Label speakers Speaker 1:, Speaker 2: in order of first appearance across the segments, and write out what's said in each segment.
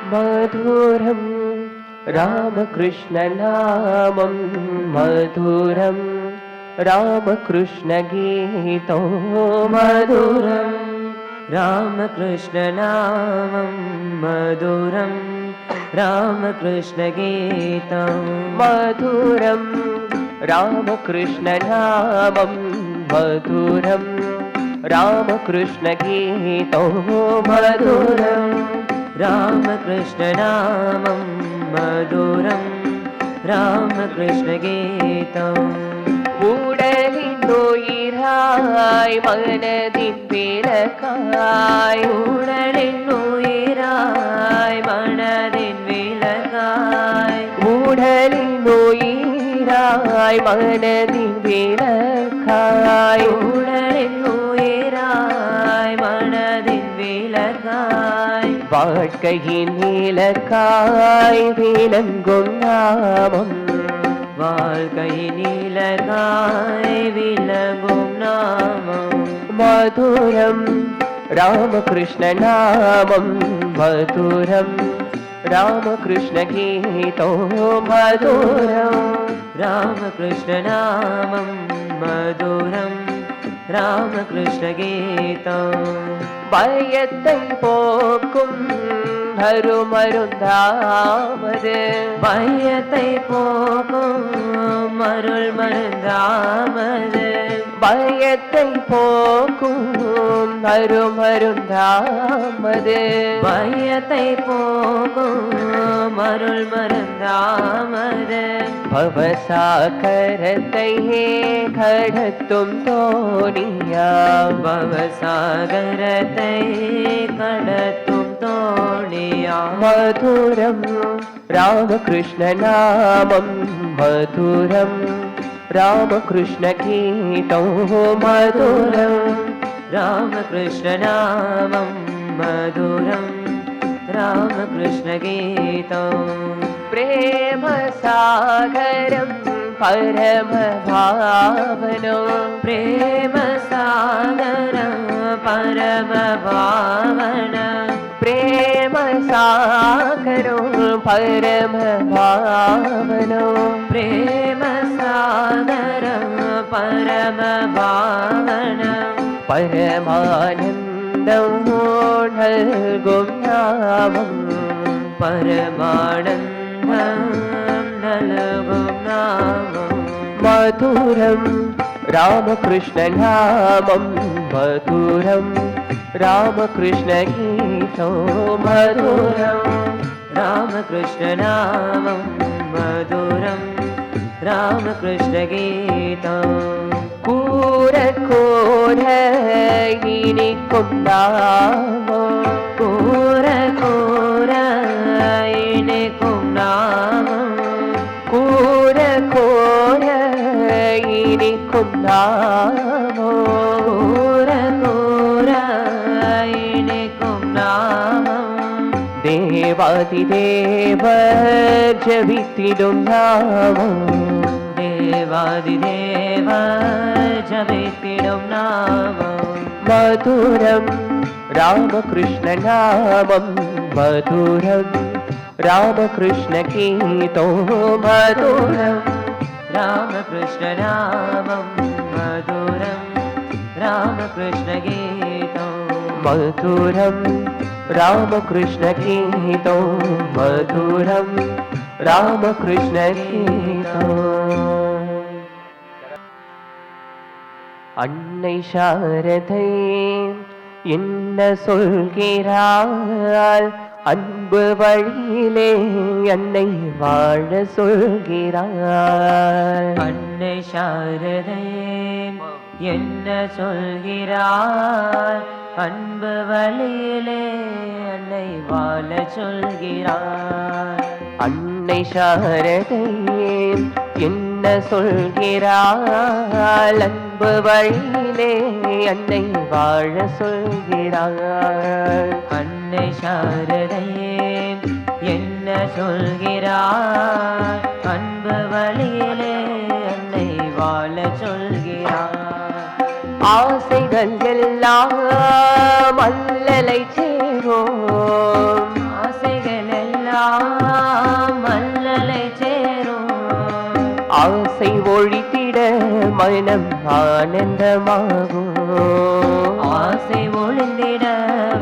Speaker 1: मधुरं रामकृष्णनामं मधुरं रामकृष्णगीतो मधुरं
Speaker 2: रामकृष्णनामं मधुरं रामकृष्णगीतं
Speaker 1: मधुरं रामकृष्णनामं मधुरं रामकृष्णगीतो मधुरं
Speaker 2: रामकृष्णनामं मधुरं रामकृष्णगीतं
Speaker 1: உடலினுயிராய் மனதின் விளக்காய்
Speaker 2: உடலினுயிராய் மனதின் விளக்காய்
Speaker 1: உடலினுயிராய் மனதின் விளக்காய்
Speaker 2: உடலினுயிராய் மனதின் விளக்காய்
Speaker 1: வாழ்க்கையின் இலக்காய் விளங்கும் நாமம்
Speaker 2: வாழ்க்கையின் இலக்காய் விளங்கும் நாமம்
Speaker 1: மதுரம் ராமகிருஷ்ண நாமம் மதுரம் ராமகிருஷ்ணகீதோ மதுரம்
Speaker 2: ராமகிருஷ்ணநாமம் மதுரம் ராமகிருஷ்ணகீதம்
Speaker 1: பயத்தை போக்கும் அருமருந்தாமது
Speaker 2: பயத்தை போக்கும் அருள் மருந்தாமது
Speaker 1: பயத்தை போக்கும் அருமருந்தாமது
Speaker 2: பயத்தை போக்கும் அருள் மருந்தாமது
Speaker 1: பவசாகரத்தை கடத்தும் தோணியா
Speaker 2: பவசாகரத்தை கடத்தும் தோணியா
Speaker 1: மதுரம் ராமகிருஷ்ண நாமம் மதுரம் ராமகிருஷ்ணகீதோ மதுரம்
Speaker 2: ராமகிருஷ்ணநாமம் மதுரம் ராமகிருஷ்ணகீதம்
Speaker 1: பிரேமசாகரம் பரமபாவனம்
Speaker 2: பிரேமசாகரம் பரமபாவனம்
Speaker 1: பிரேமசாகரம் பரமபாவனம்
Speaker 2: பிரேமசாகரம் பரமபாவனம்
Speaker 1: பரமானந்தம் நல்கும் நாமம்
Speaker 2: பரமானந்தம் நல்கும் நாமம்
Speaker 1: மதுரம் ராமகிருஷ்ண நாமம் மதுரம் ராமகிருஷ்ணகீதோ மதுரம்
Speaker 2: ராமகிருஷ்ணநாமம் மதுரம் ராமகிருஷ்ணகீதம்
Speaker 1: கூர கோர இனிக்கும் நாமம்
Speaker 2: கூர கூர இனிக்கும் நாமம்
Speaker 1: கூர கோர இனிக்கும் நாமம்
Speaker 2: கூர கூர இனிக்கும் நாமம்
Speaker 1: தேவாதி தேவ ஜபித்திடும் நாமம்
Speaker 2: தேவாதி தேவ ஜபித்திடும் நாமம்
Speaker 1: மதுரம் ராமகிருஷ்ண நாமம் மதுரம் ராமகிருஷ்ணகீதோ மதுரம்
Speaker 2: ராமகிருஷ்ணநாமம் மதுரம் ராமகிருஷ்ணகீதம்
Speaker 1: மதுரம் ராமகிருஷ்ணகீதோ மதுரம் ராமகிருஷ்ணகீதோ. அன்னை சாரதை என்ன சொல்கிறாள் அன்பு வழியிலே அன்னை வாழ சொல்கிறாள்
Speaker 2: அன்னை சாரதை என்ன சொல்கிறாள் அன்பு வழியிலே அன்னை வாழ சொல்கிறாள்
Speaker 1: அன்னை சாரதை என்ன சொல்கிறாள் அன்பு வழியிலே அன்னை வாழ சொல்கிறாள்
Speaker 2: அன்னை சாரதையே என்ன சொல்கிறாள் அன்பு வழியிலே அன்னை வாழ சொல்கிறாள்
Speaker 1: ஆசைகள் எல்லாம் அல்லலை சேரும்
Speaker 2: ஆசைகள்
Speaker 1: மனம் ஆனந்தமாகும்.
Speaker 2: ஆசை ஒளிந்திட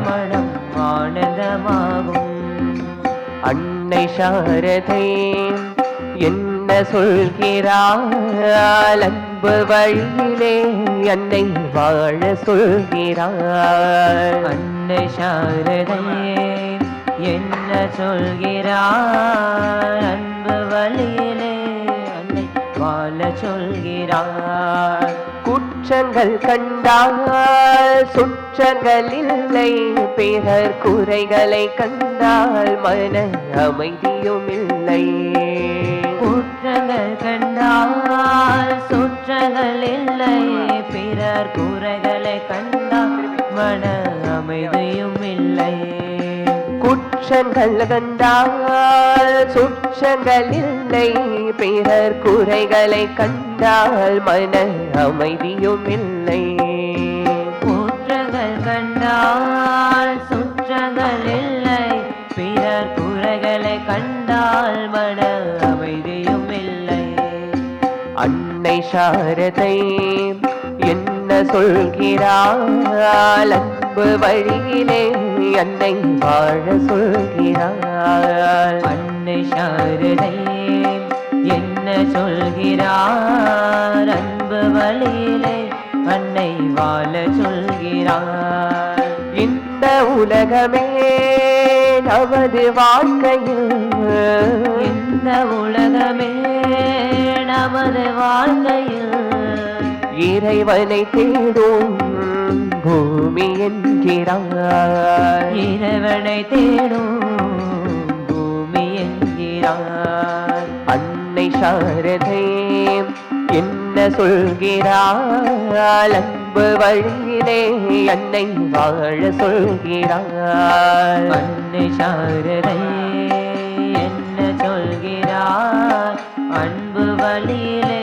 Speaker 2: மனம் ஆனந்தமாகும்.
Speaker 1: அன்னை சாரதை என்ன சொல்கிறாள், அன்பு வழியிலே அன்னை வாழ சொல்கிறாள்.
Speaker 2: அன்னை சாரதையே என்ன சொல்கிறாள், அன்பு வழியிலே அன்னை வாழ சொல்கிறாள்.
Speaker 1: குற்றங்கள் கண்டால் சுற்றங்கள் இல்லை, பிறர் குறைகளை கண்டால் மன அமைதியும் இல்லை.
Speaker 2: குற்றங்கள் கண்டால் சுற்றங்கள் இல்லை, பிறர் குறைகளை கண்டால் மன அமைதியும் இல்லை.
Speaker 1: குற்றங்கள் கண்டால் சுற்றங்கள் இல்லை, பிறர் குறைகளை கண்டால் மன அமைதியும் இல்லை.
Speaker 2: குற்றங்கள் கண்டால் சுற்றங்கள் இல்லை, பிறர் குறைகளை கண்டால் மன அமைதியும் இல்லை.
Speaker 1: அன்னை சாரதை என்ன சொல்கிறாள், அன்பு வழியிலே அன்னை வாழ சொல்கிறாள்.
Speaker 2: அன்னை சாரதை என்ன சொல்கிறார், அன்பு வழியிலே அன்னை வாழ சொல்கிறார்.
Speaker 1: இந்த உலகமே நமது வாழ்க்கையில்,
Speaker 2: இந்த உலகமே நமது வாழ்க்கையில்
Speaker 1: இறைவனை தேடும் பூமி என்கிறார்.
Speaker 2: இறைவனை தேடும் பூமி என்கிறார்.
Speaker 1: அன்னை சாரதை என்ன சொல்கிறாள், அன்பு வழியிலே அன்னை வாழ சொல்கிறாள்.
Speaker 2: அன்னை சாரதை என்ன சொல்கிறார், அன்பு வழியிலே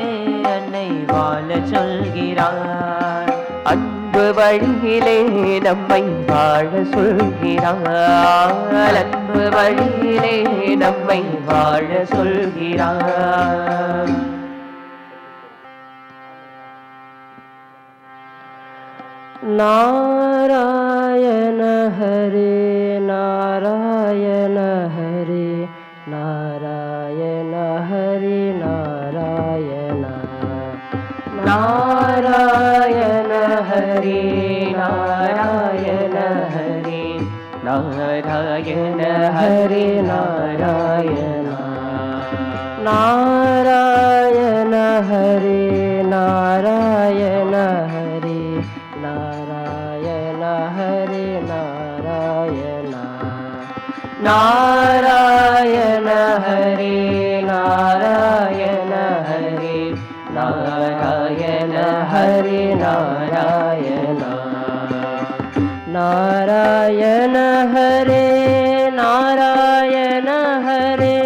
Speaker 2: அன்னை வாழ சொல்கிறார்.
Speaker 1: அன்பு வழியிலே நம்மை வாழ சொல்கிறாள். அன்பு வழியிலே நம்மை வாழ சொல்கிறாள்.
Speaker 2: Narayana Hare Narayana Hare Narayana Hare Narayana
Speaker 1: Narayana Hare Narayana Hare Narayana Hare Narayana
Speaker 2: Narayana Hare Narayana Hare Narayana Hare Narayana
Speaker 1: Narayana Hare Narayana Hare Narayana Hare Narayana
Speaker 2: Narayana Hare Narayana Hare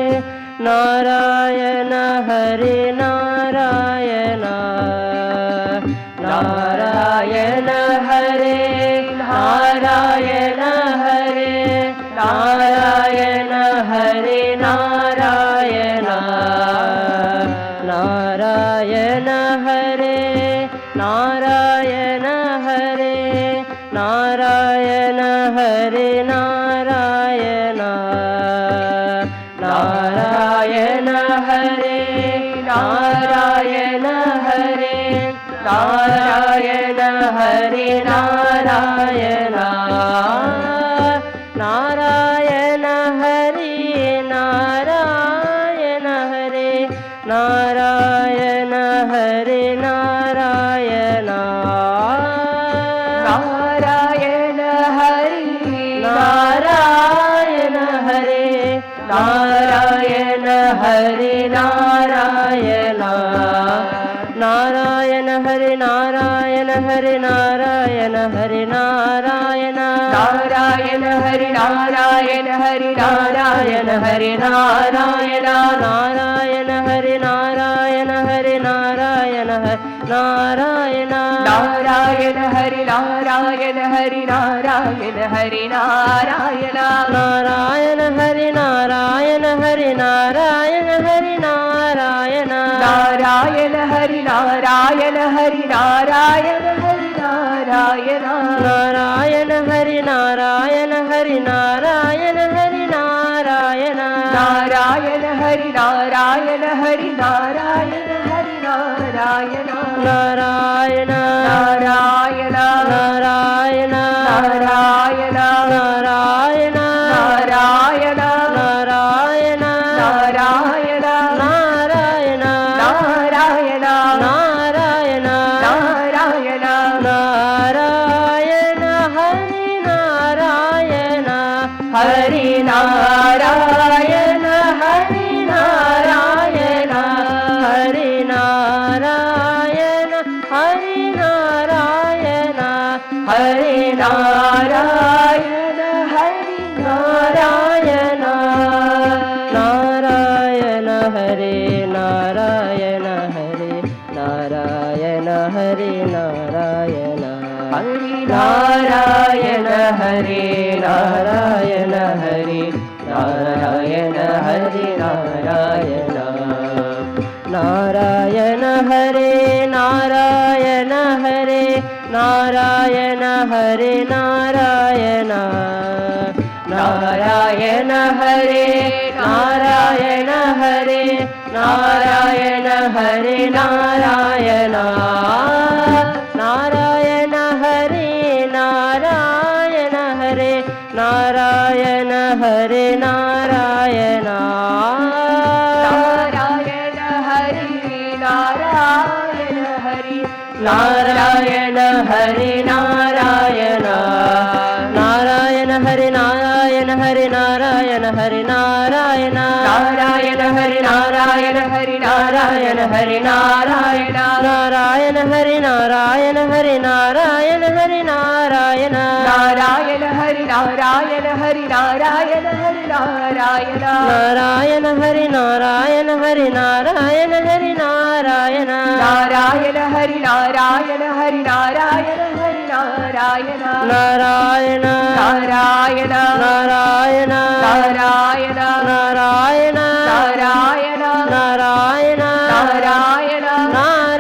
Speaker 2: Narayana Hare Narayana Narayana Hare Narayana Hare Narayana Hare Narayana Narayana Hare Narayana Hare Narayana Hare Narayana Narayana Hare Narayana Hare Narayana Hare Narayana Narayana Hare Narayana Hare Narayana Hare Narayana
Speaker 1: Narayana Hari
Speaker 2: Narayana Hare Narayana Hare Narayana Narayana Hare Narayana Hare Narayana Hare Narayana
Speaker 1: Narayana Hari Narayana Hari Narayana Hari Narayana
Speaker 2: Narayana Hare Narayana Hare Narayana Narayana
Speaker 1: Narayana Hari Narayana Hari Narayana Hari Narayana
Speaker 2: Narayana Hari Narayana Hari Narayana Hari Narayana
Speaker 1: Narayana Hari Narayana Narayana Hari Narayana Hari Narayana
Speaker 2: Narayana Hari Narayana Hari Narayana Hari Narayana
Speaker 1: Narayana Hari Narayana Hari Narayana Hari Narayana
Speaker 2: Narayana
Speaker 1: Narayana
Speaker 2: Narayana
Speaker 1: Narayana
Speaker 2: Narayana
Speaker 1: Narayana
Speaker 2: Narayana
Speaker 1: Narayana
Speaker 2: Narayana
Speaker 1: Narayana
Speaker 2: Narayana
Speaker 1: Narayana
Speaker 2: Narayana Hari Narayana Hari Narayana Hari Narayana Hari Narayana Hari Narayana Hari Narayana Narayana Hari Narayana Hari Narayana Hari Narayana Hari Narayana Hari Narayana Hari Narayana Hari Narayana Narayana Hari Narayana Hari Narayana Hari Narayana Narayana Hari Narayana Hari Narayana Hari Narayana Narayana Hari Narayana Hari Narayana Hari Narayana Narayana Hari Narayana Hari Narayana Hari Narayana Narayana Hari Narayana Hari Narayana Hari Narayana Narayana Hari Narayana Hari Narayana Hari Narayana Narayana Hari Narayana Hari Narayana Hari Narayana Narayana Hari Narayana Hari Narayana Hari Narayana Narayana Hari Narayana Hari Narayana Hari Narayana Narayana Hari Narayana Hari Narayana Hari Narayana Narayana Narayana Narayana Narayana Narayana Narayana Narayana Narayana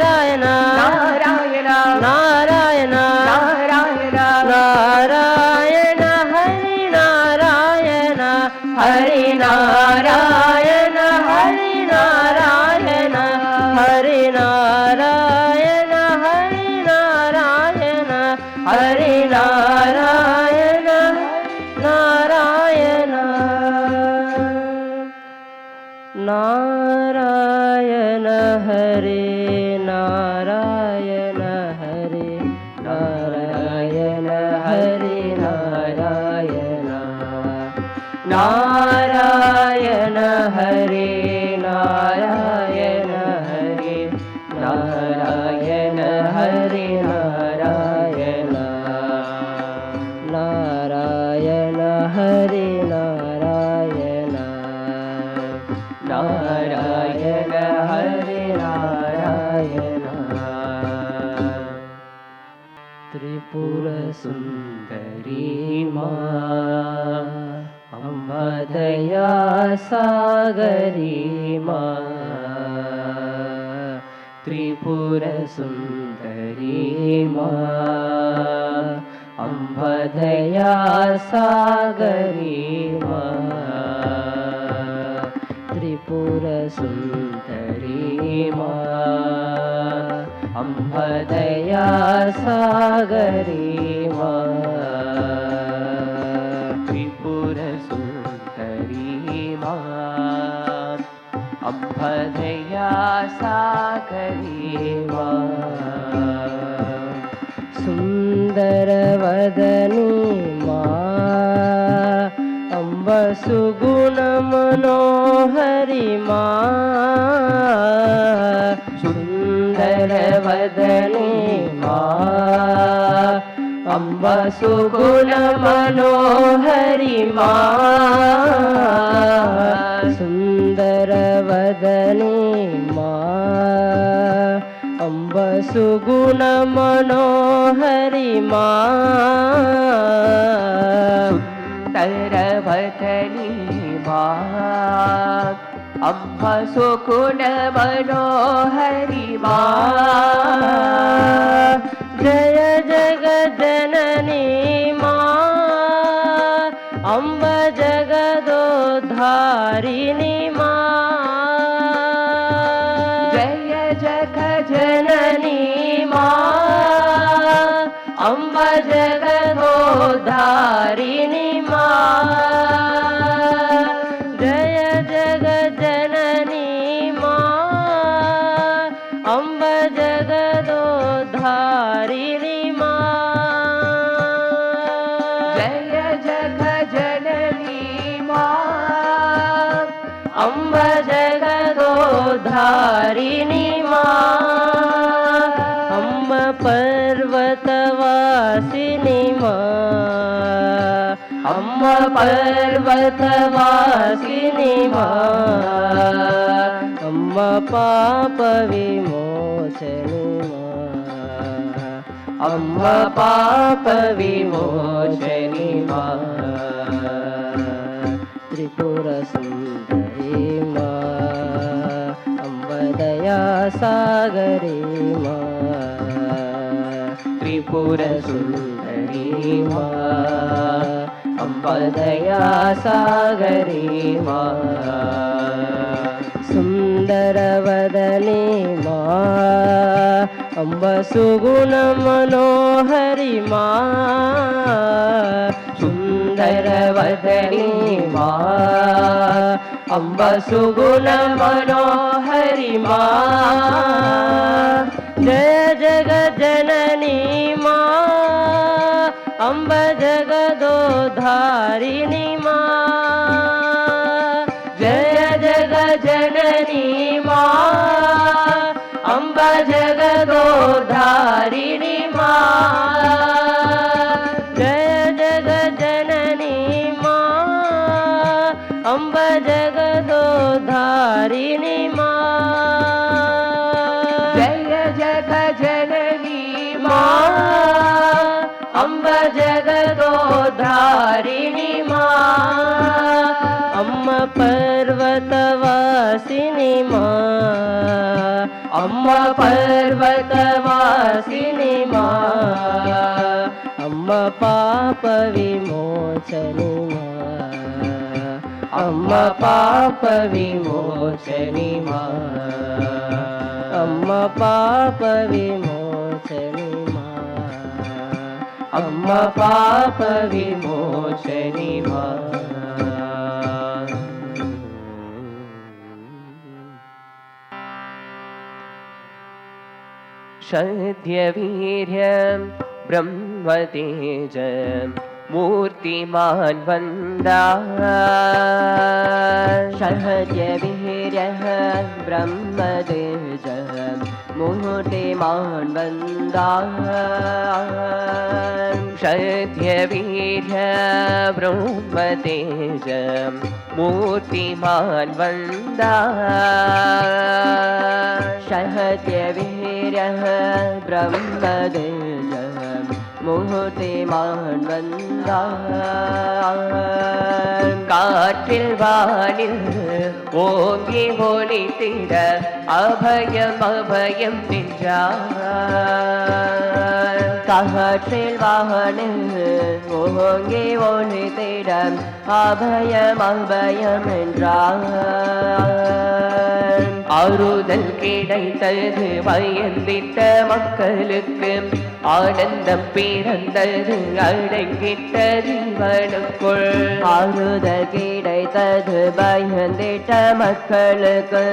Speaker 2: Narayana Narayana Narayana Narayana Narayana Hari Narayana Hari Narayana Hari Narayana Hari Narayana Hari Narayana Hari Narayana Narayana Narayana Hari Narayana Hari Narayana Hari Narayana Narayana Hari Narayana Hari Narayana Hari Narayana Narayana Hari Narayana Narayana Hari Narayana Tripura Sundari Ma Ammadaya Sagari Ma Tripura Sundari Ma Ambadaya Sagari Ma Tripura Sundari Ma Ambadaya Sagari Ma Tripura Sundari Ma Ambadaya Sagari Ma Sundaravadani Ma Amba Suguna Manohari Ma Sundaravadani Ma Amba Suguna Manohari Ma Sundaravadani Ma Amba Suguna Manohari Ma Sundaravadani
Speaker 1: Janani மாத் அம்மா சுகுண மனோஹரி மாத்
Speaker 2: ஜய ஜகஜனனி மா அம்ப ஜகதோத்தாரிணி மா
Speaker 1: ஜய ஜகஜனனி மா
Speaker 2: அம்ப ஜகதோத்தாரிணி மா ஜய ஜகஜனனி மா அம்ப ஜகதோத்தாரிணி மா
Speaker 1: ஜய ஜகஜனனி மா
Speaker 2: அம்ப ஜகதோத்தாரிணி மா அம்ப பர்வதவாசினி மா அம்ப பர்வதவாசினி மா அம்ப பாப விமோசனி மா அம்ப பாப விமோசனி மா திரிபுர சுந்தரி மா அம்ப தயா சாகரி மா
Speaker 1: திரிபுர சுந்தரி மா
Speaker 2: அம்ப தயா சாகரி மா சுந்தரவதனி மா அம்ப சுகுண மனோஹரி மா சுந்தரவதனி மா அம்ப சுகுண மனோஹரி மா ஜய ஜகஜனனி மா அம்ப ஜகதோத்தாரிணி மா ஜய ஜகஜனனி மா அம்ப ஜகதோத்தாரிணி மா ஜய ஜகஜனனி மா அம்ப ஜகதோத்தாரிணி மா
Speaker 1: ஜய ஜகஜனனி மா
Speaker 2: அம்ப ஜகதோத்தாரிணி மா அம்ம பர்வதவாசினி மா அம்ம பர்வதவாசினி மா அம்ம பாப விமோசனி மா அம்ம பாப விமோசனி மா அம்ம பாப விமோசனி மா அம்ம பாப விமோசனி மா
Speaker 1: சத்ய வீர்யம் பிரம்மதேஜ மூர்த்திமான் வந்தார்
Speaker 2: சத்ய வீர்யः பிரம்மதேஜ மூர்த்திமான் வந்தார்
Speaker 1: சத்ய வீர்ய பிரம்மதேஜ மூர்த்திமான் வந்தார்
Speaker 2: சத்ய வீர்யः பிரம்மதேஜ மூர்த்திமான் வந்தார்
Speaker 1: காற்றில் வானில் ஓங்கி ஒலித்திட அபயம் அபயம் நின்றார்
Speaker 2: காற்றில் வானில் ஓங்கி ஒலித்திட அபயம் அபயம் என்றார்
Speaker 1: ஆறுதல் கிடைத்தது பயந்திட்ட மக்களுக்கு ஆனந்தம் பிறந்தது அடங்கிட்ட ஜீவனுக்குள்
Speaker 2: ஆறுதல் கிடைத்தது பயந்திட்ட மக்களுக்கு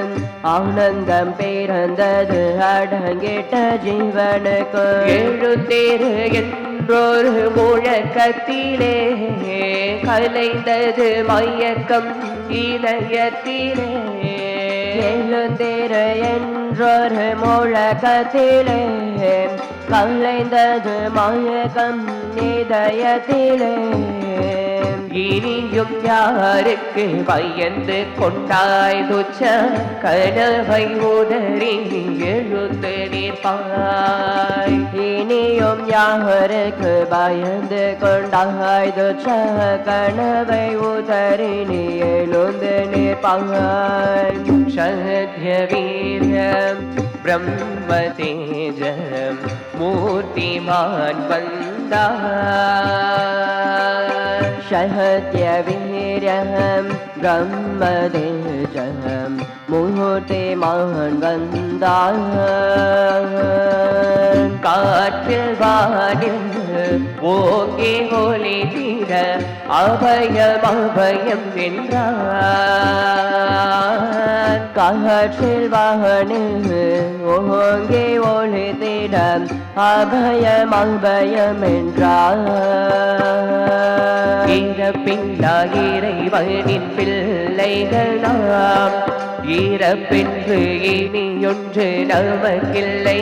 Speaker 2: ஆனந்தம் பிறந்தது அடங்கிட்ட ஜீவனுக்கு
Speaker 1: எழுந்தேறு என்றொரு முழக்கத்திலே கலைந்தது மயக்கம் இணையத்திலே
Speaker 2: எழுந்திரு என்றொரு முழக்கத்திலே கலைந்தது மயக்கம் இதயத்திலே
Speaker 1: இனியும் யாருக்கு பயந்து கொண்டாய் துச்ச கனவை உதறி எழுந்து நிற்பாய்.
Speaker 2: இனியும் யாருக்கு பயந்து கொண்டாய் துச்ச கனவை உதறி நீ எழுந்து நிற்பாய்.
Speaker 1: சத்ய வீரம் பிரம்ம தேஜம் மூர்த்திமான் வந்தார்.
Speaker 2: சத்ய வீரம் பிரம்ம தேஜம் மூர்த்திமான் வந்தார்.
Speaker 1: காற்றில் வானில் ஓங்கி ஒளி தீர அபயம் அபயம் என்றார்.
Speaker 2: காற்றில் வானில் ஓங்கி ஒளி தீர அபயம் அபயம் என்றார்.
Speaker 1: இறப்பில்லா இறைவனின் பிள்ளைகள் நாம், இறப்பென்று இனியொன்று நமக்கில்லை.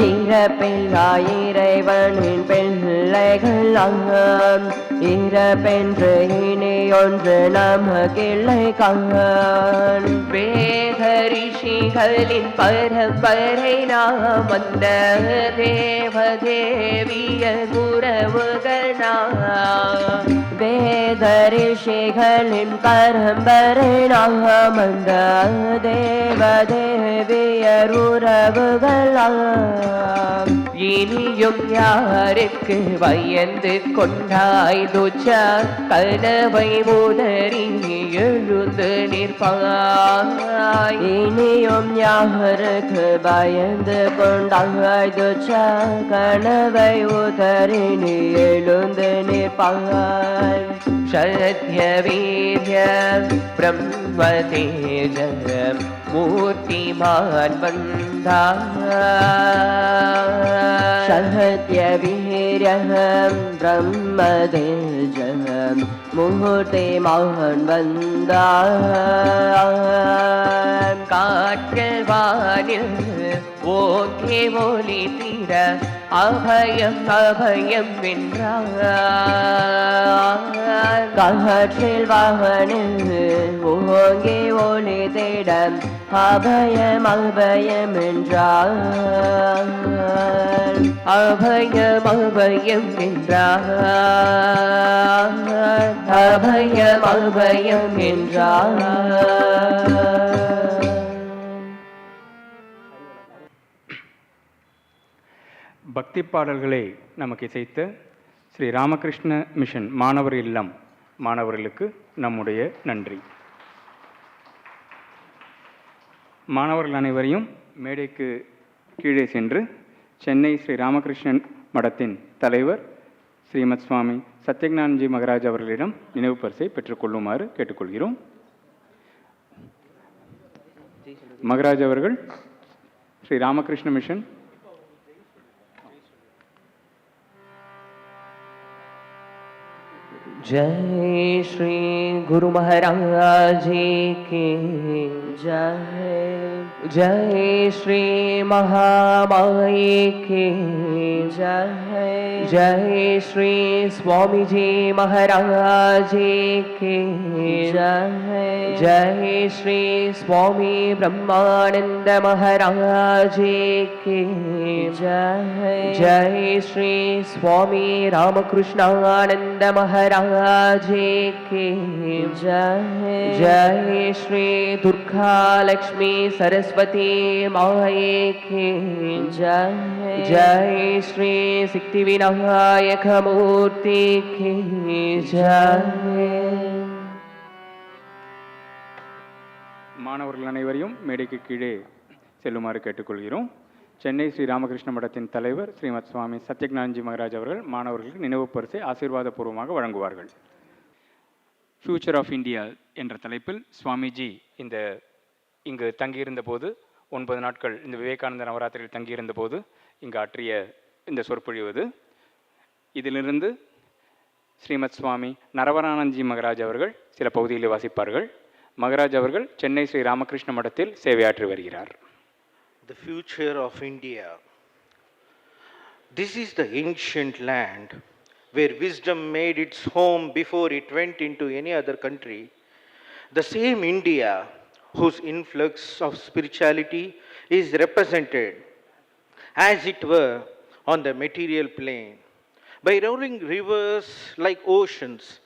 Speaker 2: இறப்பில்லா இறைவனின் பிள்ளைகள் நாம், இறப்பென்று இனியொன்று நமக்கில்லை காண்.
Speaker 1: வேத ரிஷிகளின் பரம்பரை நாம், வந்த தேவதேவிய உறவுகள் நாம்.
Speaker 2: வேத ரிஷிகளின் பரம்பரை நாம், வந்த தேவதேவியர் உறவுகள் நாம்.
Speaker 1: இனியும் யாருக்கு பயந்து கொண்டாய் துச்ச கனவை உதறி எழுந்து நிற்பாய்.
Speaker 2: இனியும் யாருக்கு பயந்து கொண்டாய் துச்ச கனவை உதறி நீ எழுந்து நிற்பாய்.
Speaker 1: சத்ய வீரம் பிரம்ம தேஜம் மூர்த்திமான் வந்தார்.
Speaker 2: சத்ய வீரம் பிரம்ம தேஜம் மூர்த்திமான் வந்தார்.
Speaker 1: காற்றில் வானில் ஓங்கி ஒளி தீர அபயம் அபயம் என்றார்.
Speaker 2: காற்றில் வானில் ஓங்கி ஒளி தேட அபயம் அபயம் என்றார்.
Speaker 1: அபயம் அபயம் என்றார். அபயம் அபயம் என்றார்.
Speaker 3: பக்தி பாடல்களை நமக்கு இசைத்த ஸ்ரீ ராமகிருஷ்ண மிஷன் மாணவர் இல்லம் மாணவர்களுக்கு நம்முடைய நன்றி. மாணவர்கள் அனைவரையும் மேடைக்கு கீழே சென்று சென்னை ஸ்ரீ ராமகிருஷ்ணன் மடத்தின் தலைவர் ஸ்ரீமத் சுவாமி சத்யஞானஜி மகராஜ் அவர்களிடம் நினைவு பரிசை பெற்றுக்கொள்ளுமாறு கேட்டுக்கொள்கிறோம். மகராஜ் அவர்கள் ஸ்ரீ ராமகிருஷ்ண மிஷன்
Speaker 1: जय श्री गुरु महाराज की
Speaker 2: जय.
Speaker 1: जय श्री महामाई की
Speaker 2: जय.
Speaker 1: जय श्री स्वामी जी महाराज की
Speaker 2: जय.
Speaker 1: जय श्री स्वामी ब्रह्मानंद महाराज की
Speaker 2: जय.
Speaker 1: जय श्री स्वामी रामकृष्णानंद महाराज की
Speaker 2: जय.
Speaker 1: जय श्री दुर्गा लक्ष्मी सरस्वती माए की
Speaker 2: जय.
Speaker 1: जय श्री सिद्धि विनायक मूर्ति की जय.
Speaker 3: மாணவர்கள் அனைவரையும் மேடைக்கு கீழே செல்லுமாறு கேட்டுக்கொள்கிறோம். சென்னை ஸ்ரீ ராமகிருஷ்ண மடத்தின் தலைவர் ஸ்ரீமத் சுவாமி சத்யஞானஜி மகராஜ் அவர்கள் மாணவர்களுக்கு நினைவு பரிசை ஆசீர்வாதபூர்வமாக வழங்குவார்கள். ஃபியூச்சர் ஆஃப் இந்தியா என்ற தலைப்பில் சுவாமிஜி இங்கு தங்கியிருந்த போது 9 நாட்கள் இந்த விவேகானந்த நவராத்திரியில் தங்கியிருந்த போது இங்கு ஆற்றிய இந்த சொற்பொழிவது. இதிலிருந்து ஸ்ரீமத் சுவாமி நரவரானந்த்ஜி மகராஜ் அவர்கள் சில பகுதிகளை வாசிப்பார்கள். மகராஜ் அவர்கள் சென்னை ஸ்ரீ ராமகிருஷ்ண மடத்தில் சேவையாற்றி வருகிறார்.
Speaker 4: The future of India. This is the ancient land where wisdom made its home before it went into any other country, the same India whose influx of spirituality is represented, as it were, on the material plane, by rolling rivers like oceans,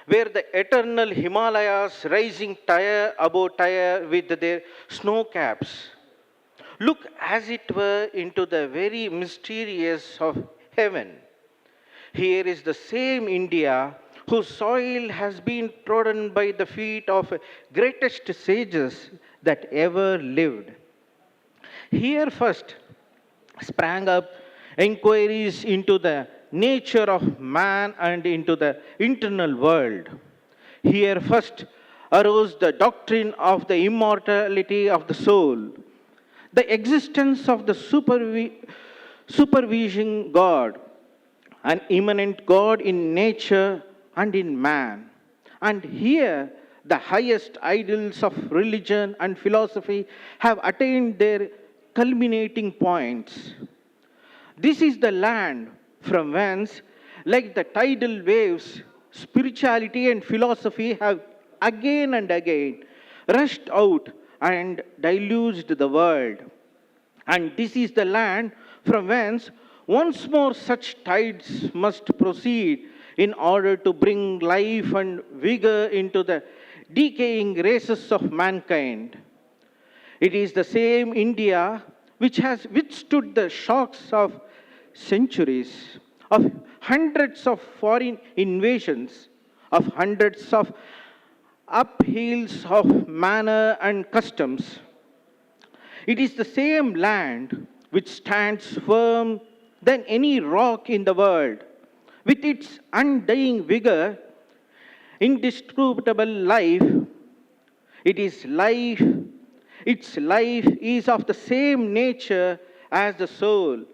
Speaker 4: where the eternal Himalayas rising tier above tier with their snow caps look as it were into the very mysterious of heaven. Here is the same India whose soil has been trodden by the feet of greatest sages that ever lived. Here first sprang up inquiries into the nature of man and into the internal world. Here first arose the doctrine of the immortality of the soul, the existence of the supervising God, an immanent God in nature and in man. And here the highest ideals of religion and philosophy have attained their culminating points. This is the land from whence, like the tidal waves, spirituality and philosophy have again and again rushed out and deluged the world. And this is the land from whence once more such tides must proceed in order to bring life and vigor into the decaying races of mankind. It is the same India which has withstood the shocks of centuries, of hundreds of foreign invasions, of hundreds of upheavals of manner and customs. It is the same land which stands firm than any rock in the world, with its undying vigor, indestructible life. It is life, its life is of the same nature as the soul,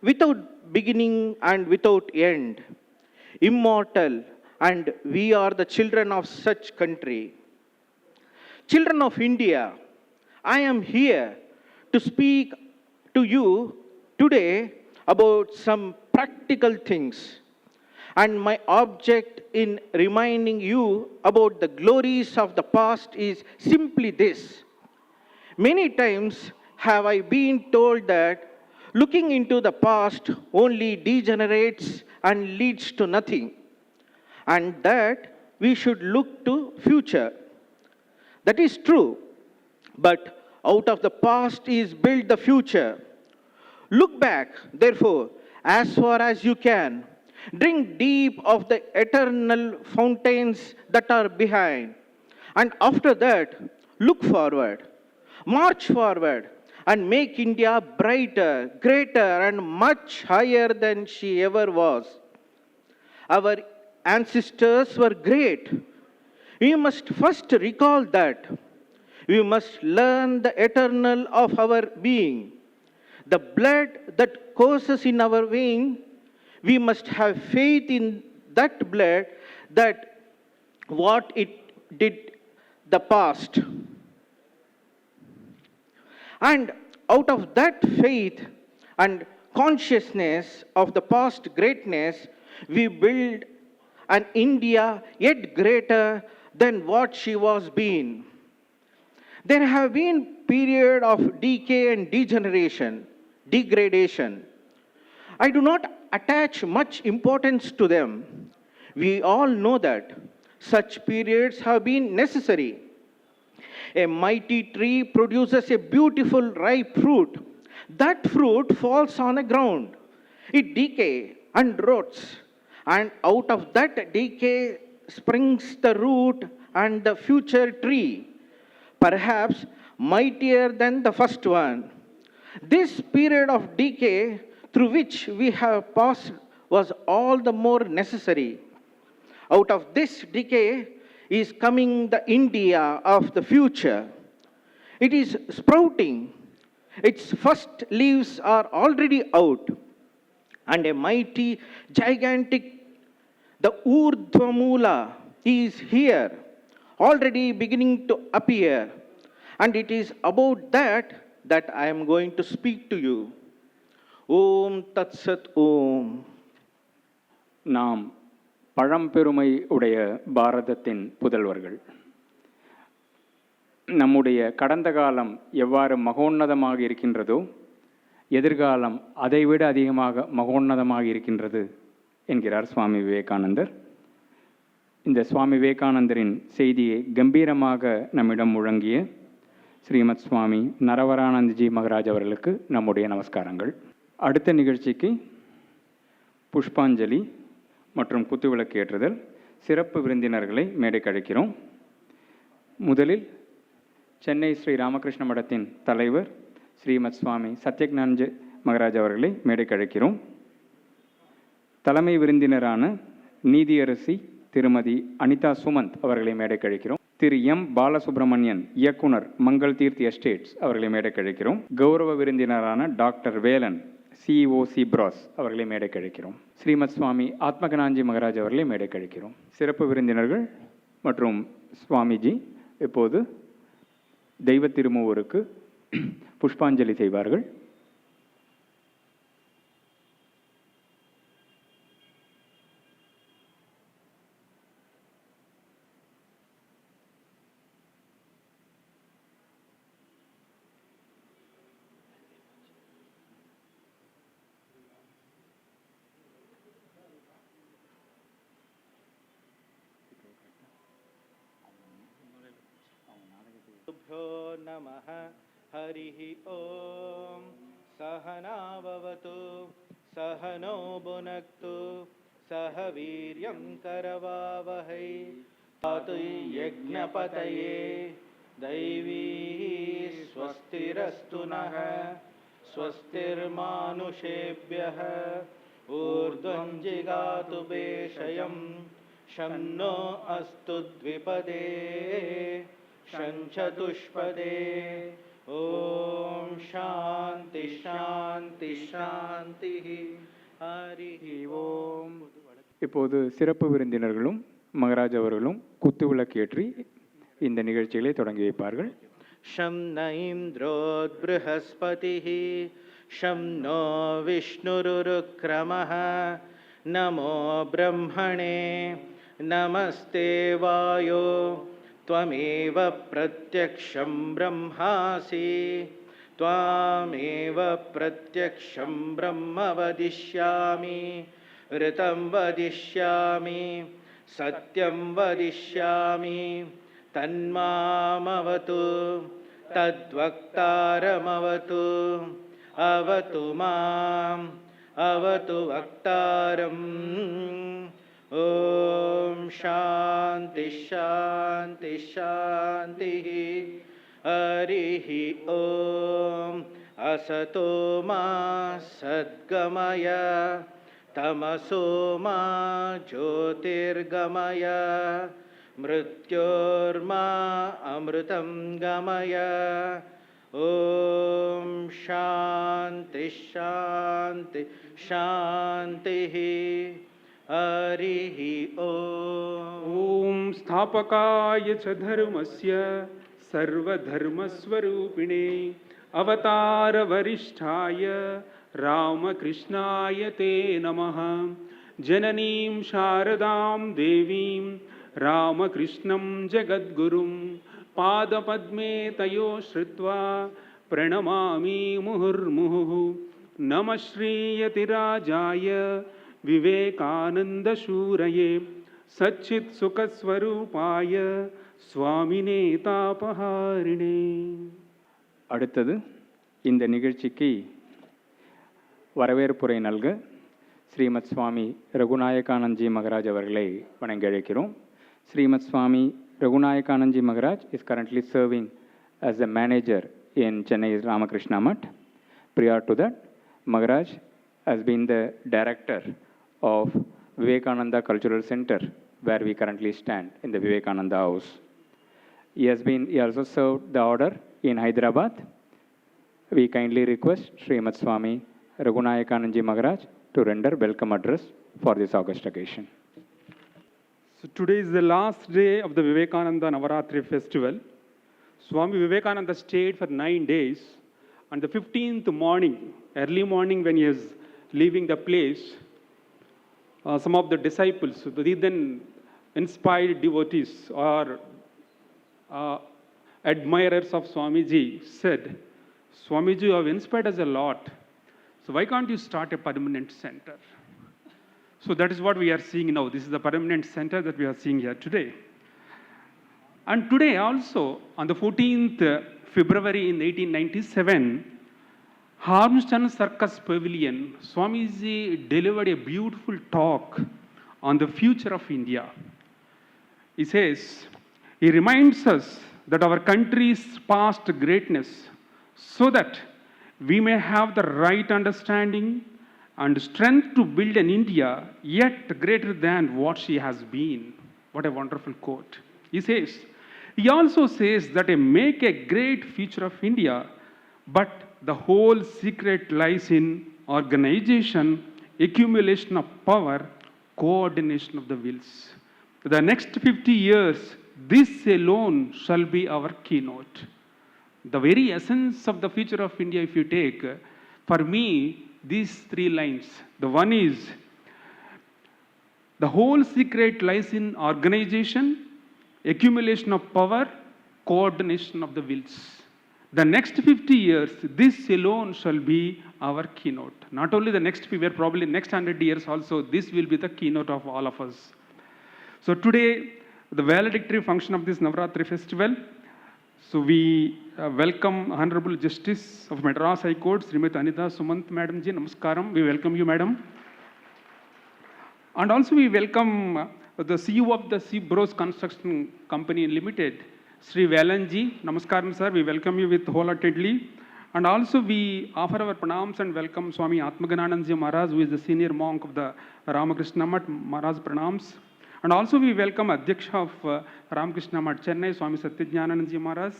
Speaker 4: without beginning and without end, immortal, and we are the children of such country. Children of India, I am here to speak to you today about some practical things. And my object in reminding you about the glories of the past is simply this. Many times have I been told that looking into the past only degenerates and leads to nothing, and that we should look to future. That is true, but out of the past is built the future. Look back, therefore, as far as you can. Drink deep of the eternal fountains that are behind. And after that, look forward. March forward and make India brighter, greater, and much higher than she ever was. Our ancestors were great. We must first recall that. We must learn the eternal of our being. The blood that courses in our vein, we must have faith in that blood, that what it did the past. And out of that faith and consciousness of the past greatness, we build an India yet greater than what she was been. There have been periods of decay and degradation. I do not attach much importance to them. We all know that such periods have been necessary. A mighty tree produces a beautiful ripe fruit. That fruit falls on the ground. It decays and rots. And out of that decay springs the root and the future tree, perhaps mightier than the first one. This period of decay through which we have passed was all the more necessary. Out of this decay is coming the India of the future. It is sprouting. Its first leaves are already out. And a mighty, gigantic, the Urdhvamula is here, already beginning to appear. And it is about that I am going to speak to you. Om Tat Sat Om.
Speaker 3: நாம் பழம்பெருமை உடைய பாரதத்தின் புதல்வர்கள். நம்முடைய கடந்த காலம் எவ்வாறு மகோன்னதமாக இருக்கின்றதோ, எதிர்காலம் அதைவிட அதிகமாக மகோன்னதமாக இருக்கின்றது என்கிறார் சுவாமி விவேகானந்தர். இந்த சுவாமி விவேகானந்தரின் செய்தியை கம்பீரமாக நம்மிடம் முழங்கிய ஸ்ரீமத் சுவாமி நரவரானந்தஜி மகராஜ் அவர்களுக்கு நம்முடைய நமஸ்காரங்கள். அடுத்த நிகழ்ச்சிக்கு புஷ்பாஞ்சலி மற்றும் குத்துவிளக்கு ஏற்றுதல். சிறப்பு விருந்தினர்களை மேடைக்கு அழைக்கிறோம். முதலில் சென்னை ஸ்ரீ ராமகிருஷ்ண மடத்தின் தலைவர் ஸ்ரீமத் சுவாமி சத்யஞானஜி மகராஜ் அவர்களை மேடைக்கு அழைக்கிறோம். தலைமை விருந்தினரான நீதியரசி திருமதி அனிதா சுமந்த் அவர்களை மேடைக்கு அழைக்கிறோம். திரு எம் பாலசுப்ரமணியன், இயக்குனர், மங்கள் தீர்த் எஸ்டேட்ஸ் அவர்களை மேடைக்கு அழைக்கிறோம். கௌரவ விருந்தினரான டாக்டர் வேலன், சிஓசி பிராஸ் அவர்களை மேடைக்கு அழைக்கிறோம். ஸ்ரீமத் சுவாமி ஆத்மகனாஞ்சி மகராஜ் அவர்களை மேடைக்கு அழைக்கிறோம். சிறப்பு விருந்தினர்கள் மற்றும் சுவாமிஜி இப்போது தெய்வ திருமூவருக்கு புஷ்பாஞ்சலி செய்வார்கள்.
Speaker 4: नमः हरिः ॐ सहनाववतु सहनो भुनक्तु सह वीर्यं करवावहै पातु यज्ञपतये दैवी स्वस्तिरस्तु नः स्वस्तिर्मानुषेभ्यः ऊर्ध्वं जिगातु भेषजं शं नो अस्तु द्विपदे शंचतुष्पदे ओम शांति शांति शांति हरि ओम.
Speaker 3: இப்போது சிறப்பு விருந்தினர்களும் மகராஜ் அவர்களும் குத்துவிளக்கேற்றி இந்த நிகழ்ச்சிகளை தொடங்கி வைப்பார்கள்.
Speaker 4: शं न इन्द्रोद् बृहस्पतिः शं नो विष्णुरुक्रमः नमो ब्रह्मणे नमस्ते वायो त्वमेव प्रत्यक्षं ब्रह्मासि त्वामेव प्रत्यक्षं ब्रह्म वदिष्यामि ऋतं वदिष्यामि सत्यं वदिष्यामि तन्मामवतु तद्वक्तारमवतु अवतु माम् अवतु वक्तारम्. ओम शांति शांति शांति हरिः ओम. असतो मा सद्गमय तमसो मा ज्योतिर्गमय मृत्योर्मा अमृतं गमय. ओम शांति शांति शांतिः हरिः
Speaker 5: ओम. स्थापकाय च धर्मस्य सर्वधर्मस्वरूपिणे अवतारवरिष्ठाय रामकृष्णाय ते नमः. जननीं शारदां देवीं रामकृष्णं जगद्गुरुं पादपद्मे तयो श्रुत्वा प्रणमामि मुहुर्मुहुः. नमः श्रीयतिराजाय विवेकानन्दशूरये सच्चित् सुखस्वरूपाय स्वामिने तापहारिणे.
Speaker 3: அடுத்தது இந்த நிகழ்ச்சிக்கு வரவேற்புரை நல்க ஸ்ரீமத் சுவாமி ரகுநாயகானந்த்ஜி மகராஜ் அவர்களை வணங்கி அழைக்கிறோம். ஸ்ரீமத் சுவாமி ரகுநாயகானந்த்ஜி Maharaj is currently serving as the manager in Chennai Ramakrishna Math. Prior to that, Maharaj has been the director of Vivekananda Cultural Center, where we currently stand in the Vivekananda House. He also served the order in Hyderabad. We kindly request Srimad Swami Raghunayakanandji Maharaj to render welcome address for this august occasion.
Speaker 5: So today is the last day of the Vivekananda Navaratri festival. Swami Vivekananda stayed for 9 days. On the 15th morning, early morning when he is leaving the place, some of the disciples, the then inspired devotees or admirers of Swamiji said, Swamiji, you have inspired us a lot. So why can't you start a permanent center? So that is what we are seeing now. This is the permanent center that we are seeing here today. And today also, on the 14th February in 1897, Harmston Circus Pavilion, Swamiji delivered a beautiful talk on the future of India. He says, he reminds us that our country's past greatness, so that we may have the right understanding and strength to build an India yet greater than what she has been. What a wonderful quote. He also says that make a great future of India, but the whole secret lies in organization, accumulation of power, coordination of the wills. For the next 50 years, this alone shall be our keynote. The very essence of the future of India, if you take, for me, these three lines. The one is, the whole secret lies in organization, accumulation of power, coordination of the wills. The next 50 years, this alone shall be our keynote. Not only the next 50 years, probably next 100 years also, this will be the keynote of all of us. So today, the valedictory function of this Navaratri festival. So we welcome Honorable Justice of Madras High Court, Srimati Anita Sumant Madam Ji. Namaskaram. We welcome you, Madam. And also we welcome the CEO of the Sea Bros Construction Company Limited, Sri Valanji. Namaskaram, sir. We welcome you with wholeheartedly. And also we offer our pranams and welcome Swami Atmagananandji Maharaj, who is the senior monk of the Ramakrishna Math. Maharaj pranams. And also we welcome Adhyaksha of Ramakrishna Math Chennai, Swami Satyajnananandji Maharaj.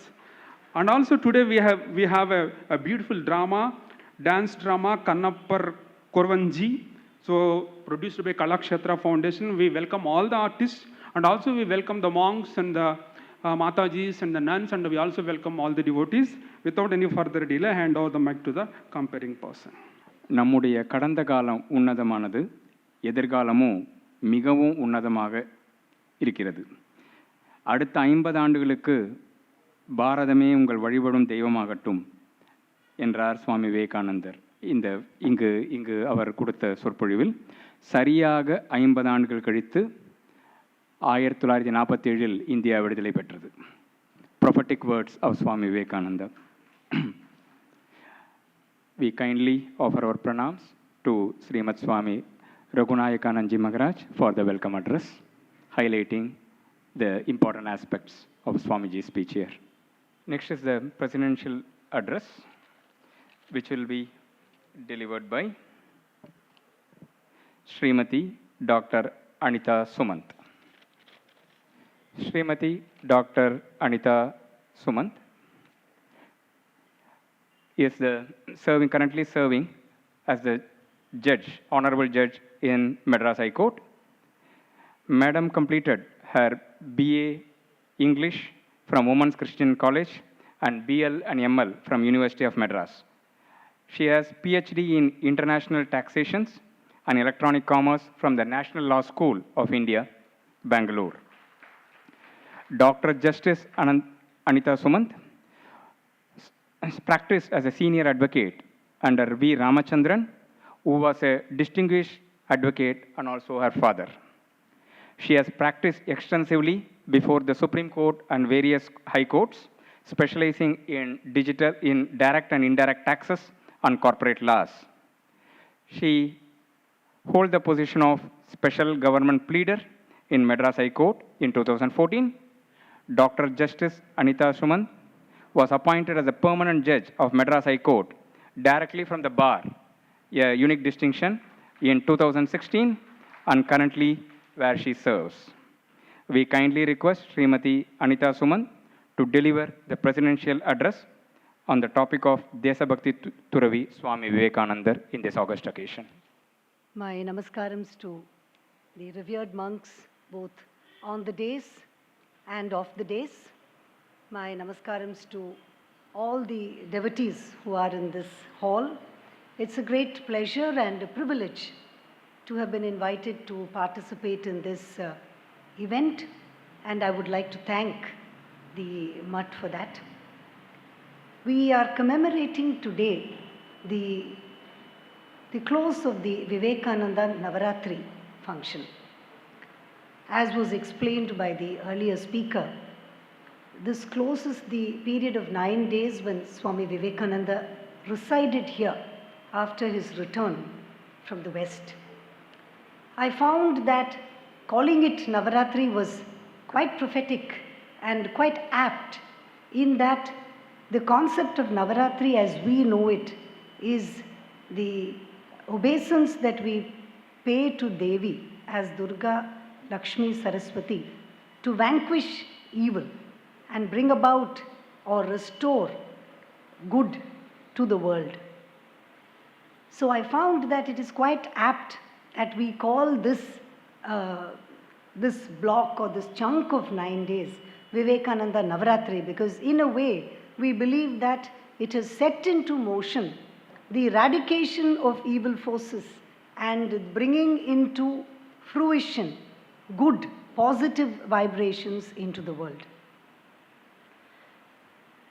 Speaker 5: And also today we have a beautiful drama, dance drama, Kannappar Korvanji. So produced by Kalakshetra Foundation. We welcome all the artists and also we welcome the monks and the Matajis and the nuns, and we also welcome all the devotees. Without any further delay, I hand over the mic to the comparing person.
Speaker 3: நம்முடைய கடந்த காலம் உன்னதமானது, எதிர்காலமும் மிகவும் உன்னதமாக இருக்கிறது. அடுத்த 50 ஆண்டுகளுக்கு பாரதமே உங்கள் வழிபடும் தெய்வமாகட்டும் என்றார் சுவாமி விவேகானந்தர். இங்கு அவர் கொடுத்த சொற்பொழிவில் சரியாக 50 ஆண்டுகள் கழித்து 1947 இந்தியா விடுதலை பெற்றது. Prophetic words of Swami Vivekananda. We kindly offer our pranams to Srimad Swami Raghunayakananji Maharaj for the welcome address, highlighting the important aspects of Swamiji's speech here. Next is the presidential address, which will be delivered by Srimati Dr. Anita Sumant. Srimati Dr. Anita Sumant is currently serving as the judge, honorable judge in Madras High Court. Madam completed her BA English from Women's Christian College and BL and ML from University of Madras. She has PhD in International Taxations and Electronic Commerce from the National Law School of India, Bangalore. Dr. Justice Anita Sumant practiced as a senior advocate under V. Ramachandran, who was a distinguished advocate and also her father. She has practiced extensively before the Supreme Court and various high courts, specializing in direct and indirect taxes and corporate laws. She holds the position of Special Government Pleader in Madras High Court in 2014. Dr. Justice Anita Sumant was appointed as a permanent judge of Madras High Court directly from the bar, a unique distinction, in 2016 and currently where she serves. We kindly request Srimati Anita Sumant to deliver the presidential address on the topic of Desabhakti Turavi Swami Vivekananda in this August occasion.
Speaker 6: My namaskarams to the revered monks, both on the days and off the days. My namaskarams to all the devotees who are in this hall. It's a great pleasure and a privilege to have been invited to participate in this event, and I would like to thank the Math for that. We are commemorating today the close of the Vivekananda Navaratri function. As was explained by the earlier speaker, this closes the period of 9 days when Swami Vivekananda resided here after his return from the West. I found that calling it Navaratri was quite prophetic and quite apt, in that the concept of Navaratri as we know it is the obeisance that we pay to Devi as Durga, Lakshmi, Saraswati to vanquish evil and bring about or restore good to the world. So I found that it is quite apt that we call this block or this chunk of 9 days Vivekananda Navaratri, because in a way we believe that it has set into motion the eradication of evil forces and bringing into fruition good, positive vibrations into the world.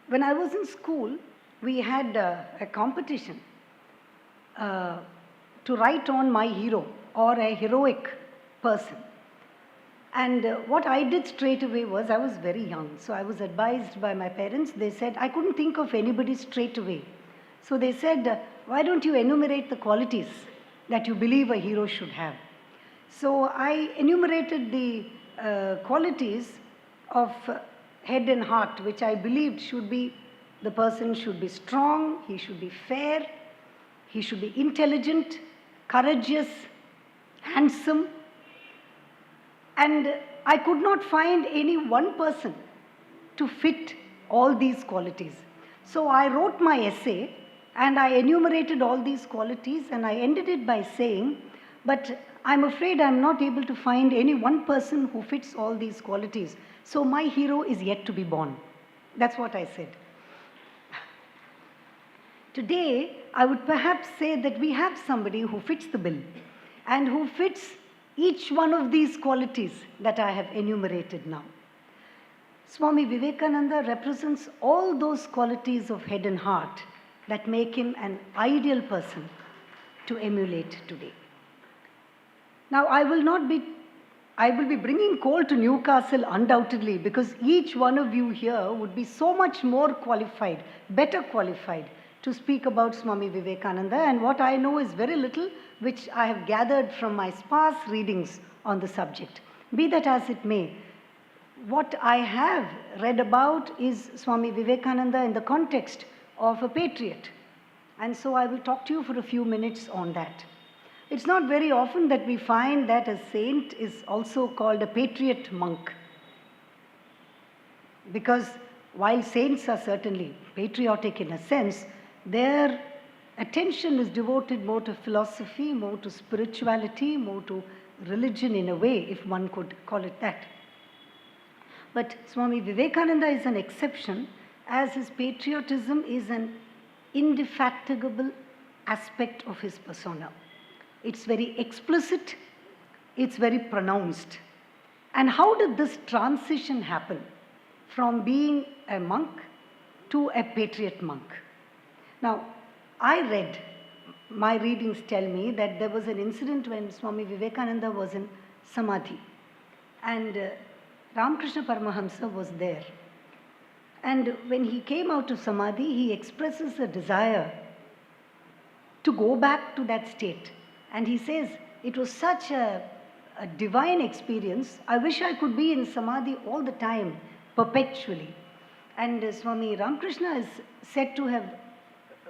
Speaker 6: When I was in school, we had a competition to write on my hero or a heroic person. And what I did straight away was, I was very young, so I was advised by my parents. They said, I couldn't think of anybody straight away. So they said, why don't you enumerate the qualities that you believe a hero should have? So I enumerated the qualities of head and heart, which I believed should be, the person should be strong, he should be fair, he should be intelligent, courageous, handsome. And I could not find any one person to fit all these qualities. So I wrote my essay and I enumerated all these qualities, and I ended it by saying, but I'm afraid I'm not able to find any one person who fits all these qualities. So my hero is yet to be born. That's what I said. Today, I would perhaps say that we have somebody who fits the bill and who fits each one of these qualities that I have enumerated now. Swami Vivekananda represents all those qualities of head and heart that make him an ideal person to emulate today. Now, I will be bringing coal to Newcastle undoubtedly, because each one of you here would be so much more qualified, better qualified to speak about Swami Vivekananda, and what I know is very little, which I have gathered from my sparse readings on the subject. Be that as it may, what I have read about is Swami Vivekananda in the context of a patriot. And so I will talk to you for a few minutes on that. It's not very often that we find that a saint is also called a patriot monk. Because while saints are certainly patriotic in a sense, their attention is devoted more to philosophy, more to spirituality, more to religion in a way, if one could call it that. But Swami Vivekananda is an exception, as his patriotism is an indefatigable aspect of his persona. It's very explicit, it's very pronounced. And how did this transition happen from being a monk to a patriot monk? Now, my readings tell me that there was an incident when Swami Vivekananda was in Samadhi, and Ramakrishna Paramahamsa was there. And when he came out of Samadhi, he expresses a desire to go back to that state. And he says, it was such a divine experience. I wish I could be in Samadhi all the time, perpetually. And Swami Ramakrishna is said to have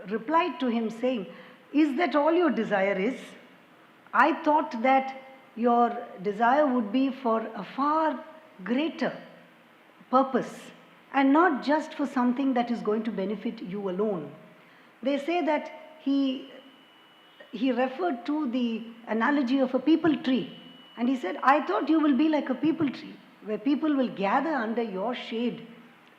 Speaker 6: replied to him saying, is that all your desire is? I thought that your desire would be for a far greater purpose and not just for something that is going to benefit you alone. They say that he referred to the analogy of a peepal tree. And he said, I thought you will be like a peepal tree, where people will gather under your shade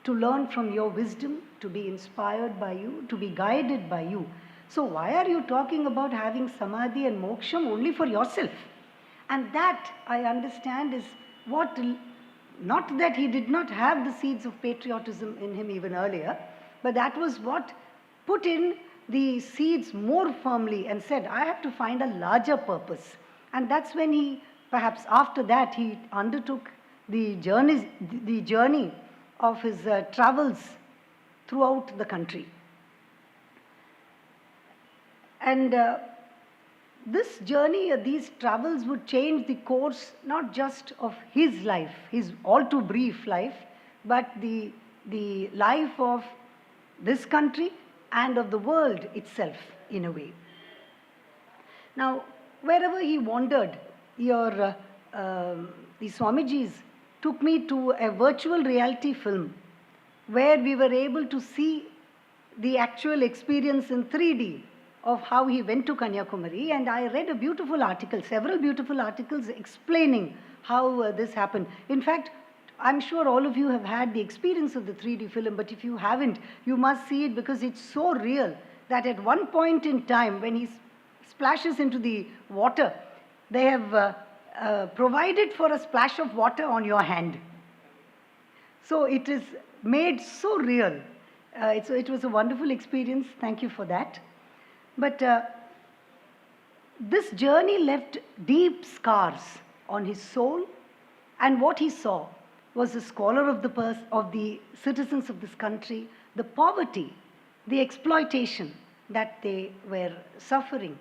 Speaker 6: to learn from your wisdom, to be inspired by you, to be guided by you. So why are you talking about having samadhi and moksham only for yourself? And that, I understand, is what, not that he did not have the seeds of patriotism in him even earlier, but that was what put in the seeds more firmly and said, I have to find a larger purpose. And that's when he, perhaps after that, he undertook the journey of his travels throughout the country. And this journey, these travels would change the course not just of his life, his all too brief life, but the life of this country and of the world itself, in a way. Now, wherever he wandered, the Swamijis took me to a virtual reality film where we were able to see the actual experience in 3D of how he went to Kanyakumari, and I read a beautiful article, several beautiful articles explaining how this happened. In fact, I'm sure all of you have had the experience of the 3D film, but if you haven't, you must see it because it's so real that at one point in time when he splashes into the water, they have provided for a splash of water on your hand. So it is made so real. It was a wonderful experience. Thank you for that. But this journey left deep scars on his soul, and what he saw was the squalor of the citizens of this country, the poverty, the exploitation that they were suffering.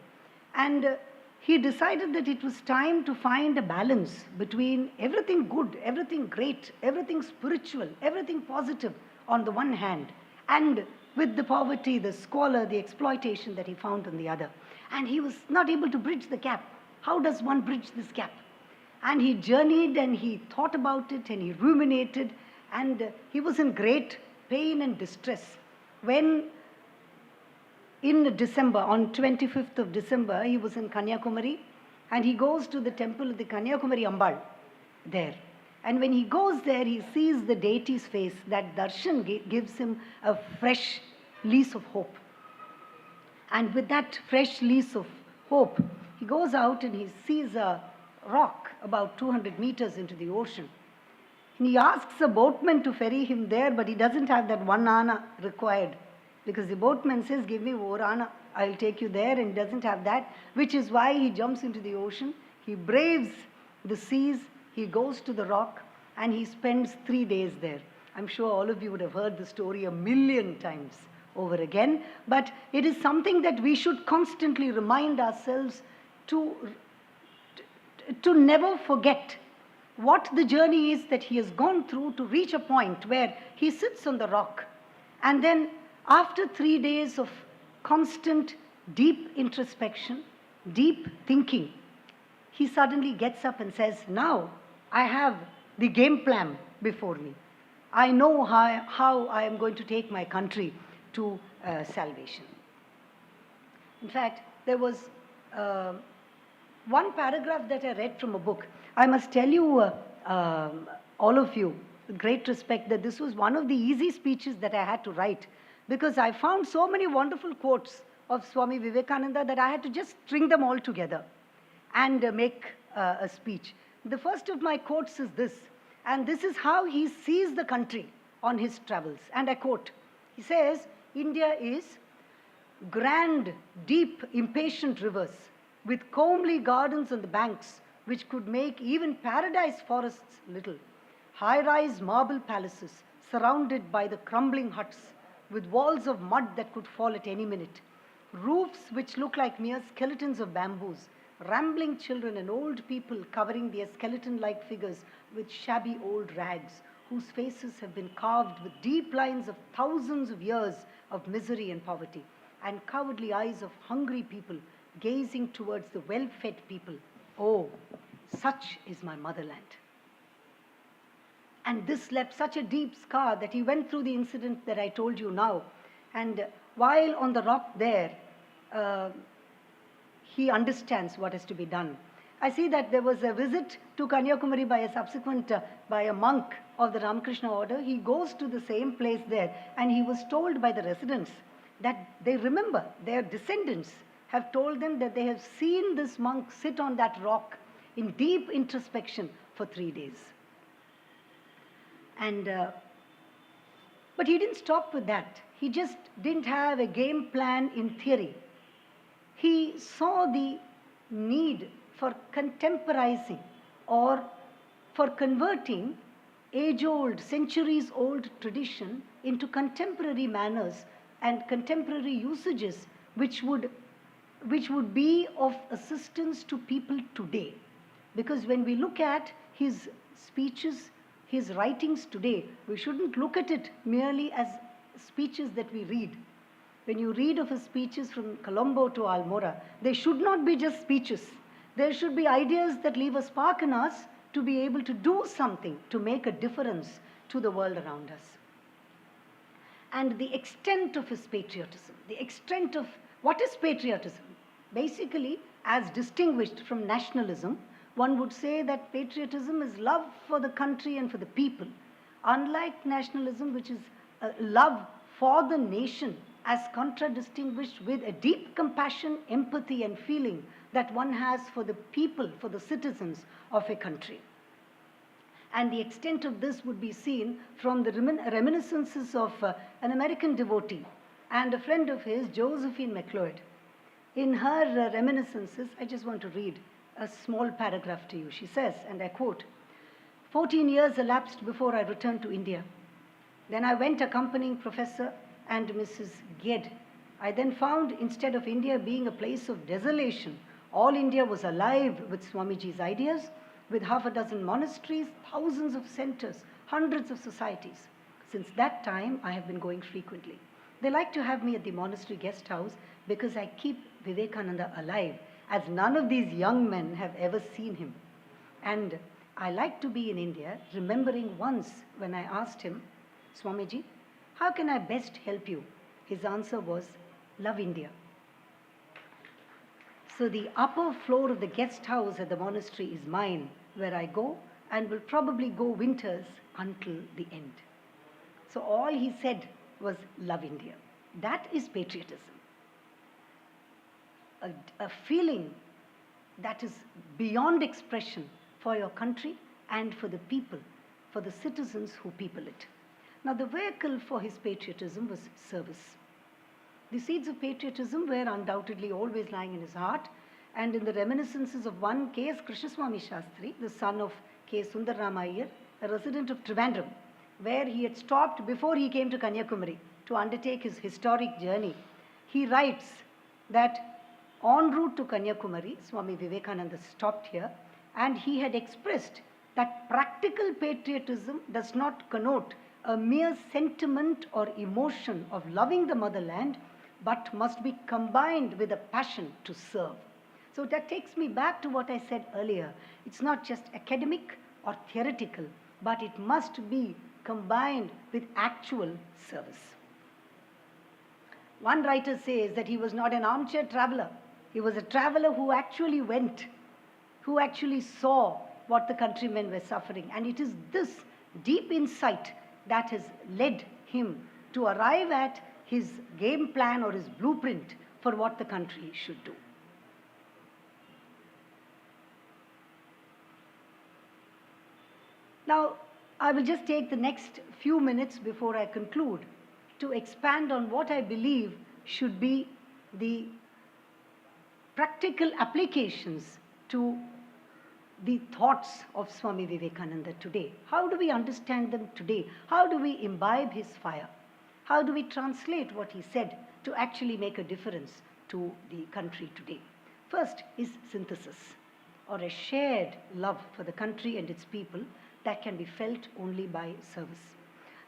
Speaker 6: And he decided that it was time to find a balance between everything good, everything great, everything spiritual, everything positive on the one hand, and with the poverty, the squalor, the exploitation that he found on the other. And he was not able to bridge the gap. How does one bridge this gap? And he journeyed and he thought about it and he ruminated, and he was in great pain and distress when in December, on 25th of December, he was in Kanyakumari, and he goes to the temple of the Kanyakumari Ambal there. And when he goes there, he sees the deity's face. That darshan gives him a fresh lease of hope. And with that fresh lease of hope, he goes out and he sees a rock about 200 meters into the ocean. And he asks a boatman to ferry him there, but he doesn't have that 1 anna required, because the boatman says, give me 4 anna, I'll take you there, and he doesn't have that, which is why he jumps into the ocean. He braves the seas, he goes to the rock, and he spends 3 days there. I'm sure all of you would have heard the story 1,000,000 times over again, but it is something that we should constantly remind ourselves to never forget what the journey is that he has gone through to reach a point where he sits on the rock. And then after 3 days of constant deep introspection, deep thinking, he suddenly gets up and says, now I have the game plan before me. I know how I am going to take my country to salvation. In fact, there was one paragraph that I read from a book. I must tell you, all of you, with great respect, that this was one of the easy speeches that I had to write, because I found so many wonderful quotes of Swami Vivekananda that I had to just string them all together and make a speech. The first of my quotes is this, and this is how he sees the country on his travels. And I quote, he says, India is grand, deep, impatient rivers with comely gardens on the banks, which could make even paradise forests little. High-rise marble palaces surrounded by the crumbling huts with walls of mud that could fall at any minute. Roofs which look like mere skeletons of bamboos. Rambling children and old people covering their skeleton-like figures with shabby old rags, whose faces have been carved with deep lines of thousands of years of misery and poverty, and cowardly eyes of hungry people gazing towards the well-fed people. Oh, such is my motherland. And this left such a deep scar that he went through the incident that I told you now. And while on the rock there, he understands what is to be done. I see that there was a visit to Kanyakumari by a subsequent, by a monk of the Ramakrishna order. He goes to the same place there, and he was told by the residents that they remember, their descendants have told them that they have seen this monk sit on that rock in deep introspection for 3 days. And but he didn't stop with that. He just didn't have a game plan in theory. He saw the need for contemporizing or for converting age-old, centuries-old tradition into contemporary manners and contemporary usages which would be of assistance to people today. Because when we look at his speeches, his writings today, we shouldn't look at it merely as speeches that we read. When you read of his speeches from Colombo to Almora, they should not be just speeches. There should be ideas that leave a spark in us to be able to do something, to make a difference to the world around us. And the extent of his patriotism, the extent of what is patriotism? Basically, as distinguished from nationalism, one would say that patriotism is love for the country and for the people. Unlike nationalism, which is love for the nation, as contradistinguished with a deep compassion, empathy, and feeling that one has for the people, for the citizens of a country. And the extent of this would be seen from the reminiscences of an American devotee and a friend of his, Josephine McLeod. In her reminiscences, I just want to read a small paragraph to you. She says, and I quote, 14 years elapsed before I returned to India. Then I went accompanying Professor and Mrs. Ged. I then found, instead of India being a place of desolation, all India was alive with Swamiji's ideas, with half a dozen monasteries, thousands of centers, hundreds of societies. Since that time, I have been going frequently. They like to have me at the monastery guest house because I keep Vivekananda alive, as none of these young men have ever seen him. And I like to be in India, remembering once when I asked him, Swamiji, how can I best help you? His answer was, love India. So the upper floor of the guest house at the monastery is mine, where I go and will probably go winters until the end. So all he said was, love India. That is patriotism. A feeling that is beyond expression for your country and for the people, for the citizens who people it. Now, the vehicle for his patriotism was service. The seeds of patriotism were undoubtedly always lying in his heart, and in the reminiscences of one K.S. Krishnaswamy Shastri, the son of K. Sundarrama Iyer, a resident of Trivandrum, where he had stopped before he came to Kanyakumari to undertake his historic journey, he writes that en route to Kanyakumari, Swami Vivekananda stopped here, and he had expressed that practical patriotism does not connote a mere sentiment or emotion of loving the motherland, but must be combined with a passion to serve. So that takes me back to what I said earlier. It's not just academic or theoretical, but it must be combined with actual service. One writer says that he was not an armchair traveler. He was a traveler who actually went, who actually saw what the countrymen were suffering. And it is this deep insight that has led him to arrive at his game plan or his blueprint for what the country should do. Now, I will just take the next few minutes before I conclude to expand on what I believe should be the practical applications to the thoughts of Swami Vivekananda today. How do we understand them today? How do we imbibe his fire? How do we translate what he said to actually make a difference to the country today? First is synthesis, or a shared love for the country and its people that can be felt only by service.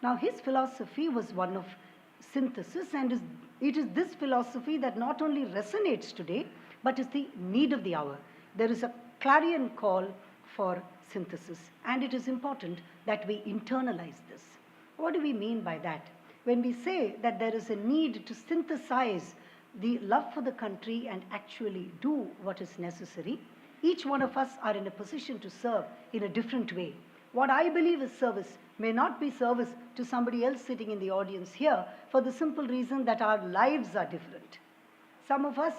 Speaker 6: Now, his philosophy was one of synthesis, and it is this philosophy that not only resonates today, but is the need of the hour. There is a clarion call for synthesis, and it is important that we internalize this. What do we mean by that? When we say that there is a need to synthesize the love for the country and actually do what is necessary, each one of us are in a position to serve in a different way. What I believe is service may not be service to somebody else sitting in the audience here, for the simple reason that our lives are different. Some of us,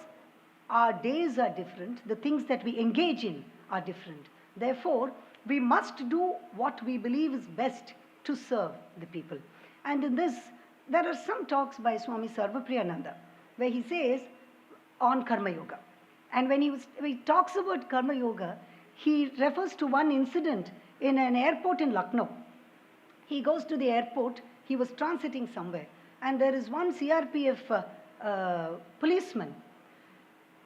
Speaker 6: our days are different, the things that we engage in are different. Therefore, we must do what we believe is best to serve the people. And in this, there are some talks by Swami Sarvapriyananda, where he says on Karma Yoga. And when he talks about Karma Yoga, he refers to one incident in an airport in Lucknow. He goes to the airport, he was transiting somewhere, and there is one CRPF policeman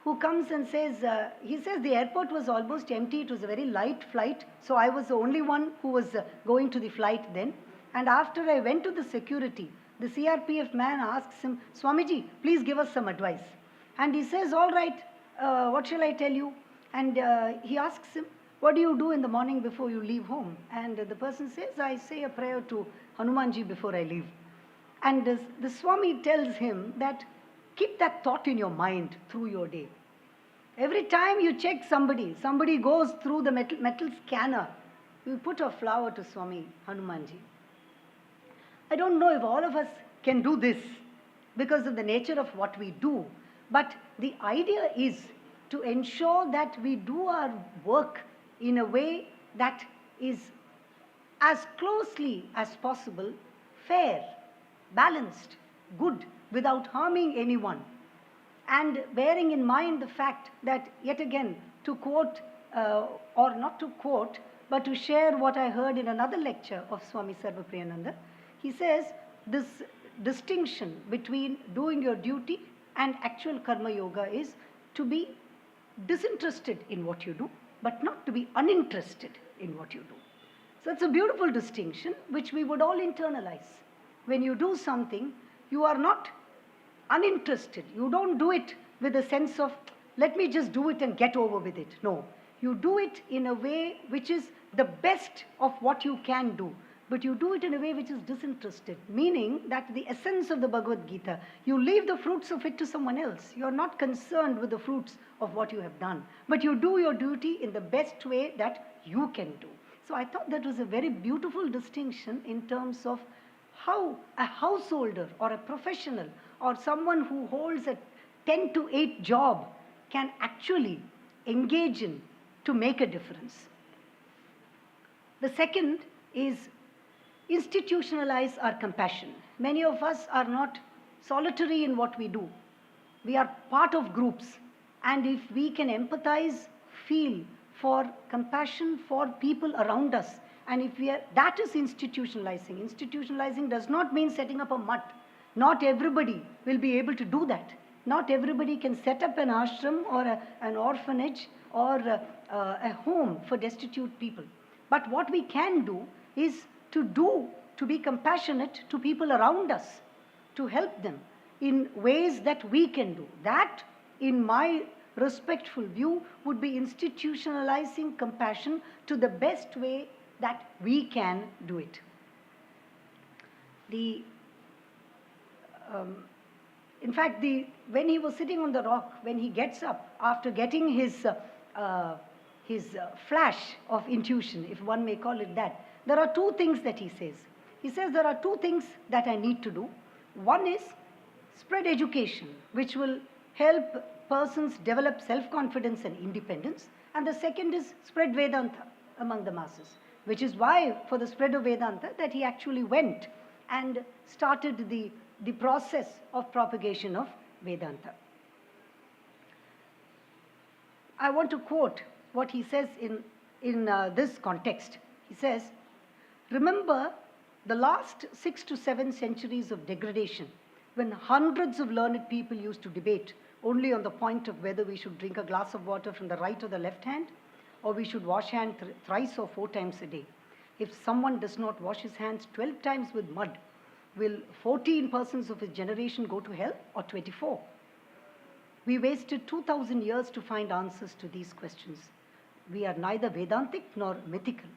Speaker 6: who comes and says, he says the airport was almost empty, it was a very light flight, so I was the only one who was going to the flight then. And after I went to the security, the CRPF man asks him, Swamiji, please give us some advice. And he says, all right, what shall I tell you? And he asks him, what do you do in the morning before you leave home? And the person says, I say a prayer to Hanumanji before I leave. And the Swami tells him that keep that thought in your mind through your day. Every time you check somebody goes through the metal scanner, you put a flower to Swami Hanumanji. I don't know if all of us can do this because of the nature of what we do, but the idea is to ensure that we do our work in a way that is as closely as possible fair, balanced, good, without harming anyone. And bearing in mind the fact that, yet again, to quote, or not to quote, but to share what I heard in another lecture of Swami Sarvapriyananda, he says this distinction between doing your duty and actual karma yoga is to be disinterested in what you do, but not to be uninterested in what you do. So it's a beautiful distinction which we would all internalize. When you do something, you are not uninterested. You don't do it with a sense of, let me just do it and get over with it. No, you do it in a way which is the best of what you can do. But you do it in a way which is disinterested, meaning that the essence of the Bhagavad Gita, you leave the fruits of it to someone else. You're not concerned with the fruits of what you have done, but you do your duty in the best way that you can do. So I thought that was a very beautiful distinction in terms of how a householder or a professional or someone who holds a 10 to 8 job can actually engage in to make a difference. The second is institutionalize our compassion. Many of us are not solitary in what we do. We are part of groups. And if we can empathize, feel for compassion for people around us, and if we are, that is institutionalizing. Institutionalizing does not mean setting up a mutt. Not everybody will be able to do that. Not everybody can set up an ashram or an orphanage or a home for destitute people. But what we can do is to be compassionate to people around us, to help them in ways that we can do. That, in my respectful view, would be institutionalizing compassion to the best way that we can do it. In fact, when he was sitting on the rock, when he gets up, after getting his flash of intuition, if one may call it that, there are two things that he says. He says there are two things that I need to do. One is spread education, which will help persons develop self-confidence and independence. And the second is spread Vedanta among the masses, which is why for the spread of Vedanta that he actually went and started the process of propagation of Vedanta. I want to quote what he says in this context. He says, remember the last 6 to 7 centuries of degradation, when hundreds of learned people used to debate only on the point of whether we should drink a glass of water from the right or the left hand, or we should wash hands thrice or 4 times a day. If someone does not wash his hands 12 times with mud, will 14 persons of his generation go to hell, or 24? We wasted 2,000 years to find answers to these questions. We are neither Vedantic nor mythical.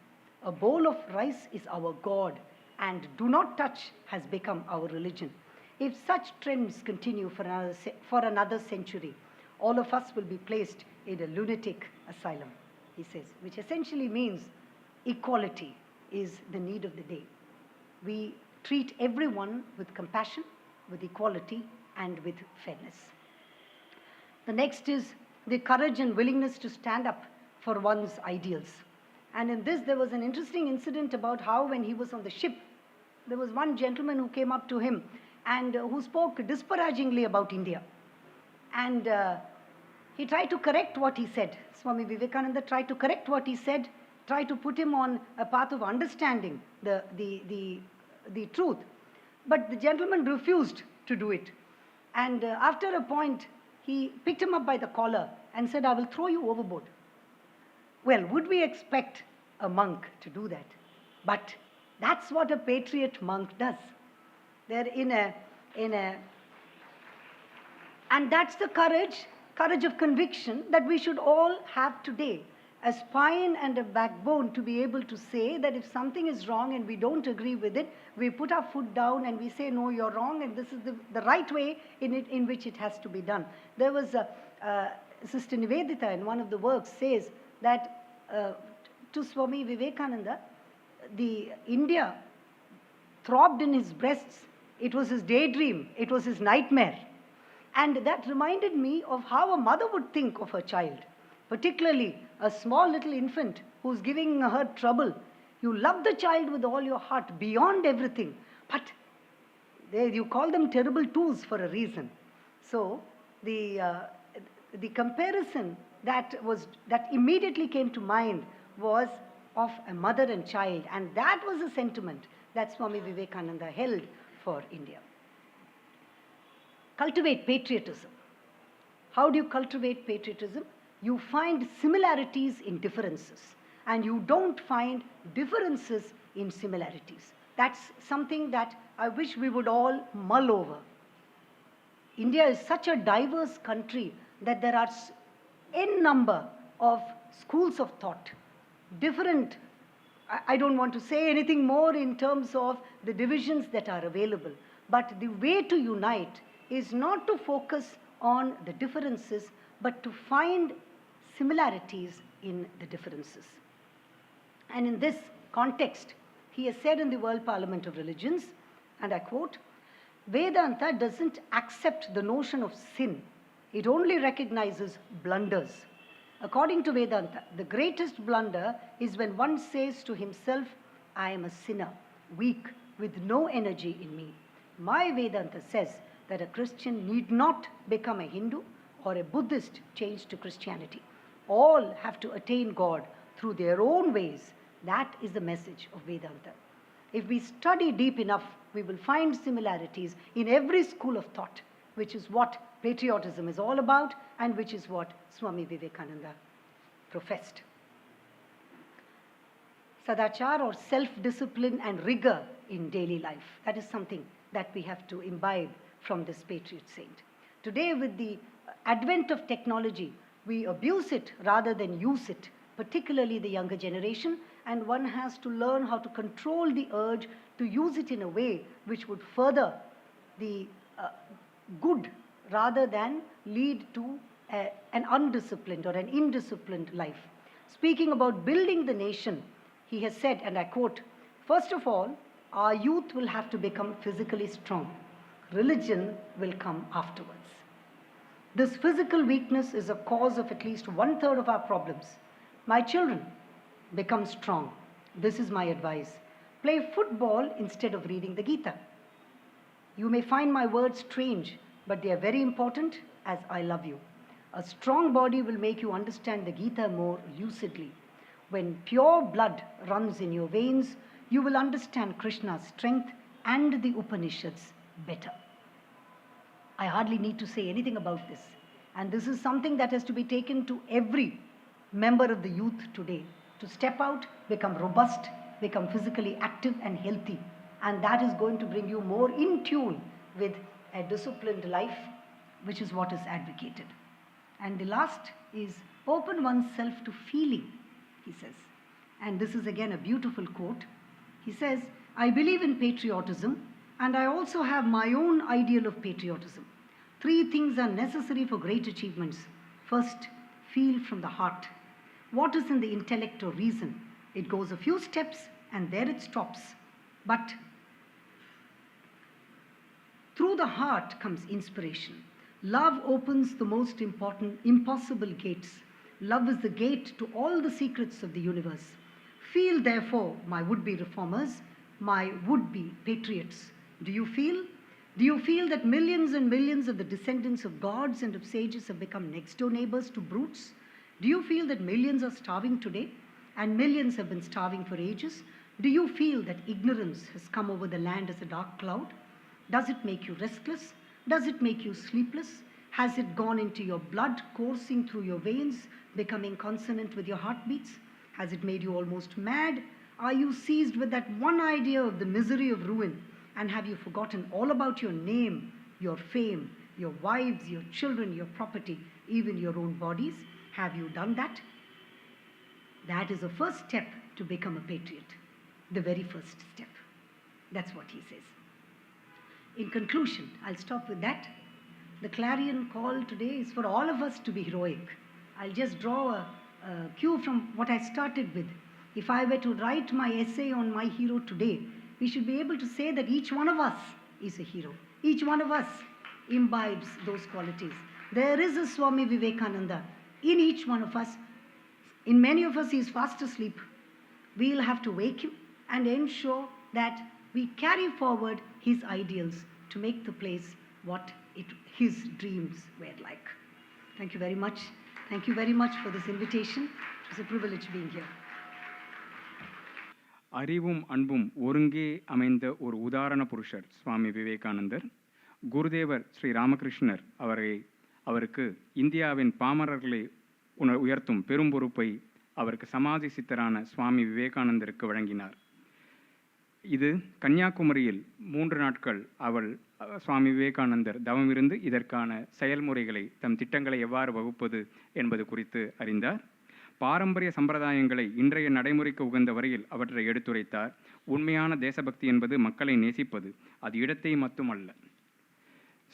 Speaker 6: A bowl of rice is our God, and do not touch has become our religion. If such trends continue for another century, all of us will be placed in a lunatic asylum, he says, which essentially means equality is the need of the day. we treat everyone with compassion, with equality, and with fairness. The next is the courage and willingness to stand up for one's ideals. And in this, there was an interesting incident about how when he was on the ship, there was one gentleman who came up to him and who spoke disparagingly about India. And he tried to correct what he said. Swami Vivekananda tried to correct what he said, tried to put him on a path of understanding the truth. But the gentleman refused to do it. And after a point, he picked him up by the collar and said, "I will throw you overboard." Well, would we expect a monk to do that? But that's what a patriot monk does. They're and that's the courage of conviction that we should all have today. A spine and a backbone to be able to say that if something is wrong and we don't agree with it, we put our foot down and we say, no, you're wrong, and this is the right way in which it has to be done. There was Sister Nivedita in one of the works says that to Swami Vivekananda, the India throbbed in his breasts. It was his daydream. It was his nightmare. And that reminded me of how a mother would think of her child, particularly a small little infant who's giving her trouble. You love the child with all your heart, beyond everything. But you call them terrible twos for a reason. So the comparison that immediately came to mind was of a mother and child. And that was a sentiment that Swami Vivekananda held for India. Cultivate patriotism. How do you cultivate patriotism? You find similarities in differences, and you don't find differences in similarities. That's something that I wish we would all mull over. India is such a diverse country that there are n number of schools of thought, different. I don't want to say anything more in terms of the divisions that are available, but the way to unite is not to focus on the differences, but to find similarities in the differences. And in this context, he has said in the World Parliament of Religions, and I quote, Vedanta doesn't accept the notion of sin. It only recognizes blunders. According to Vedanta, the greatest blunder is when one says to himself, I am a sinner, weak, with no energy in me. My Vedanta says that a Christian need not become a Hindu or a Buddhist change to Christianity. All have to attain God through their own ways. That is the message of Vedanta. If we study deep enough, we will find similarities in every school of thought, which is what patriotism is all about and which is what Swami Vivekananda professed. Sadachar, or self-discipline and rigor in daily life. That is something that we have to imbibe from this patriot saint. Today, with the advent of technology, we abuse it rather than use it, particularly the younger generation, and one has to learn how to control the urge to use it in a way which would further the good rather than lead to an undisciplined or an indisciplined life. Speaking about building the nation, he has said, and I quote, first of all, our youth will have to become physically strong. Religion will come afterwards. This physical weakness is a cause of at least 1/3 of our problems. My children, become strong. This is my advice. Play football instead of reading the Gita. You may find my words strange, but they are very important as I love you. A strong body will make you understand the Gita more lucidly. When pure blood runs in your veins, you will understand Krishna's strength and the Upanishads better. I hardly need to say anything about this. And this is something that has to be taken to every member of the youth today, to step out, become robust, become physically active and healthy. And that is going to bring you more in tune with a disciplined life, which is what is advocated. And the last is open oneself to feeling, he says. And this is again a beautiful quote. He says, I believe in patriotism, and I also have my own ideal of patriotism. 3 things are necessary for great achievements. First, feel from the heart. What is in the intellect or reason? It goes a few steps and there it stops. But Through the heart comes inspiration. Love opens the most important, impossible gates. Love is the gate to all the secrets of the universe. Feel, therefore, my would-be reformers, my would-be patriots. Do you feel? Do you feel that millions and millions of the descendants of gods and of sages have become next-door neighbors to brutes? Do you feel that millions are starving today and millions have been starving for ages? Do you feel that ignorance has come over the land as a dark cloud? Does it make you restless? Does it make you sleepless? Has it gone into your blood, coursing through your veins, becoming consonant with your heartbeats? Has it made you almost mad? Are you seized with that one idea of the misery of ruin? And have you forgotten all about your name, your fame, your wives, your children, your property, even your own bodies? Have you done that? That is the first step to become a patriot. The very first step. That's what he says. In conclusion, I'll stop with that. The clarion call today is for all of us to be heroic. I'll just draw a cue from what I started with. If I were to write my essay on my hero today, we should be able to say that each one of us is a hero. Each one of us imbibes those qualities. There is a Swami Vivekananda in each one of us. In many of us, he is fast asleep. We'll have to wake him and ensure that we carry forward his ideals to make the place what his dreams were like. Thank you very much. Thank you very much for this invitation. It was a privilege being here.
Speaker 3: அறிவும் அன்பும் ஒருங்கே அமைந்த ஒரு உதாரண புருஷர் சுவாமி விவேகானந்தர். குருதேவர் ஸ்ரீ ராமகிருஷ்ணர் அவருக்கு இந்தியாவின் பாமரர்களை உயர்த்தும் பெரும் பொறுப்பை அவருக்கு சமாதி சித்தரான சுவாமி விவேகானந்தருக்கு வழங்கினார். இது கன்னியாகுமரியில் 3 நாட்கள் சுவாமி விவேகானந்தர் தவமிருந்து இதற்கான செயல்முறைகளை தம் திட்டங்களை எவ்வாறு வகுப்பது என்பது குறித்து அறிந்தார். பாரம்பரிய சம்பிரதாயங்களை இன்றைய நடைமுறைக்கு உகந்த வரையில் அவற்றை எடுத்துரைத்தார். உண்மையான தேசபக்தி என்பது மக்களை நேசிப்பது, அது இடத்தை மட்டுமல்ல.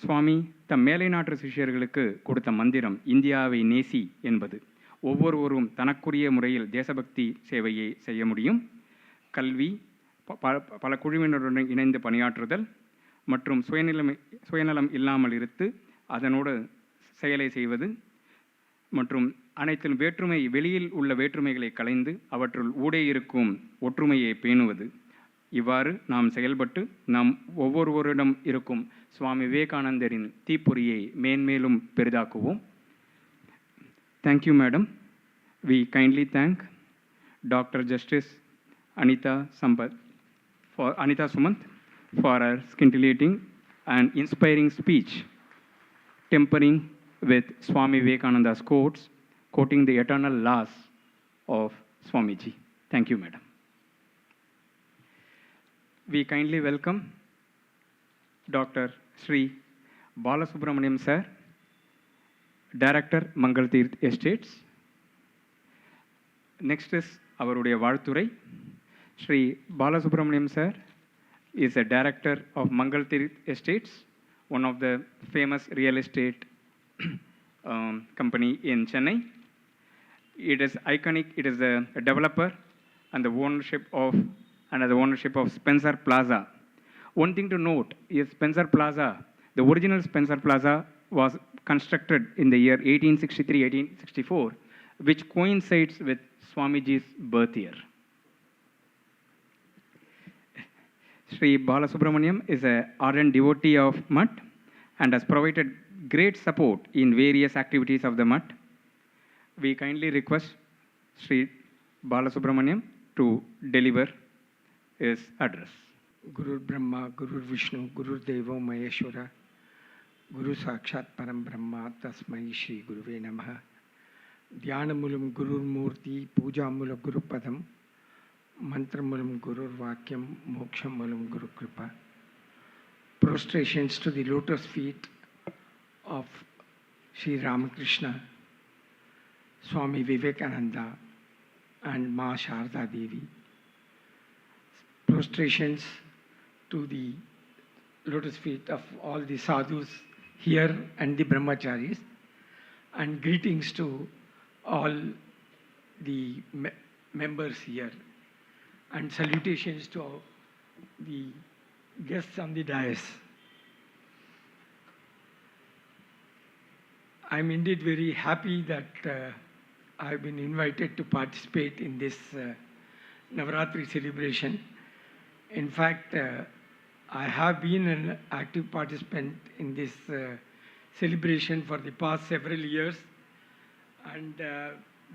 Speaker 3: சுவாமி தம் மேலை நாட்டு சிஷ்யர்களுக்கு கொடுத்த மந்திரம் இந்தியாவை நேசி என்பது. ஒவ்வொருவரும் தனக்குரிய முறையில் தேசபக்தி சேவையை செய்ய முடியும். கல்வி, பல குழுவினருடன் இணைந்து பணியாற்றுதல் மற்றும் சுயநலம் இல்லாமல் இருந்து அதனோடு செயலை செய்வது மற்றும் அனைத்திலும் வேற்றுமை, வெளியில் உள்ள வேற்றுமைகளை களைந்து அவற்றுள் ஊடே இருக்கும் ஒற்றுமையை பேணுவது. இவ்வாறு நாம் செயல்பட்டு நாம் ஒவ்வொருவரிடம் இருக்கும் சுவாமி விவேகானந்தரின் தீப்பொறியை மேன்மேலும் பெரிதாக்குவோம். Thank you madam. We kindly thank Dr. Justice Anita Sumant for her scintillating and inspiring speech, tempering with Swami Vivekananda's quotes, quoting the eternal laws of Swamiji. Thank you, madam. We kindly welcome Dr. Sri Balasubramaniam sir, Director, Mangal Tirth Estates. Next is அவருடைய வாழ்த்துரை. Sri Balasubramaniam sir is a director of Mangal Tirth Estates, one of the famous real estate company in Chennai. It is iconic. It is a developer and the ownership of Spencer Plaza. One thing to note is Spencer Plaza, the original Spencer Plaza was constructed in the year 1863-1864, which coincides with Swamiji's birth year. Sri Balasubramaniam is an ardent devotee of Math and has provided great support in various activities of the Math. We kindly request Sri Balasubramaniam to deliver his address.
Speaker 7: Guru Brahma, Guru Vishnu, Guru Devo Maheshwara, Guru Sakshat Param Brahma, Tasmai Shri Guruve Namaha. Dhyanamulum Gurur Murti, Pujamulam Guru Padam, Mantramulam Gurur Vakyam, Mokshamulam Guru Kripa. Prostrations to the lotus feet of Sri Ramakrishna, Swami Vivekananda and Ma Sarada Devi. Prostrations to the lotus feet of all the sadhus here and the brahmacharis, and greetings to all the members here, and salutations to the guests on the dais. I'm indeed very happy that I've been invited to participate in this Navaratri celebration. In fact, I have been an active participant in this celebration for the past several years, and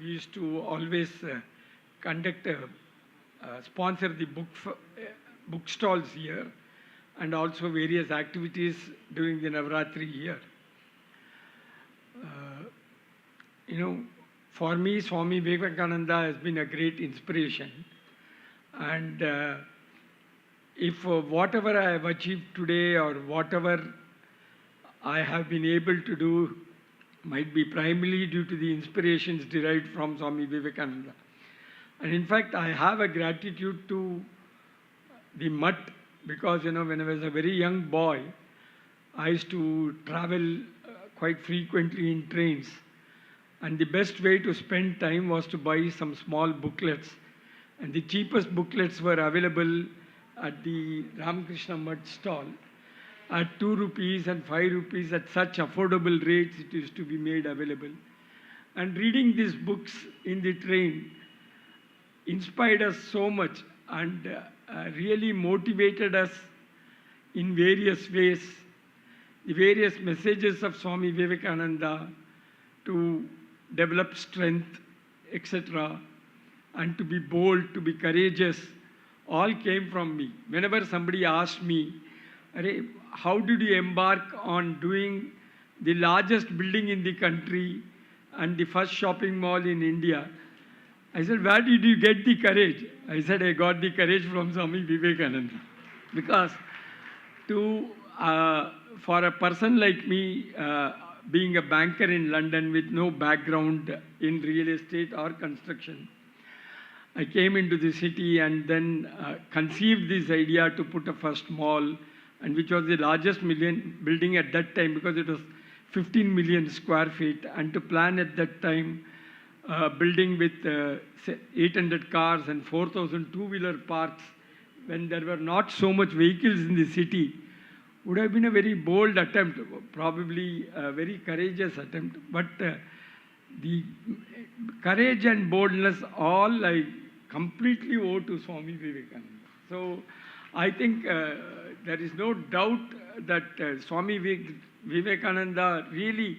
Speaker 7: we used to always sponsor the book stalls here, and also various activities during the Navaratri year. For me, Swami Vivekananda has been a great inspiration, and if whatever I have achieved today or whatever I have been able to do might be primarily due to the inspirations derived from Swami Vivekananda. And in fact, I have a gratitude to the Math because, when I was a very young boy, I used to travel quite frequently in trains. And the best way to spend time was to buy some small booklets. And the cheapest booklets were available at the Ramakrishna Math stall at 2 rupees and 5 rupees. At such affordable rates it used to be made available. And reading these books in the train inspired us so much and really motivated us in various ways. The various messages of Swami Vivekananda to develop strength, etc., and to be bold, to be courageous, all came from me. Whenever somebody asked me, how did you embark on doing the largest building in the country and the first shopping mall in India? I said, where did you get the courage? I said, I got the courage from Swami Vivekananda. Because for a person like me, being a banker in London with no background in real estate or construction, I came into the city and then conceived this idea to put a first mall, and which was the largest building at that time because it was 15 million square feet, and to plan at that time building with 800 cars and 4,000 two-wheeler parks when there were not so much vehicles in the city would have been a very bold attempt, probably a very courageous attempt. But the courage and boldness all I completely owe to Swami Vivekananda. So I think there is no doubt that Swami Vivekananda really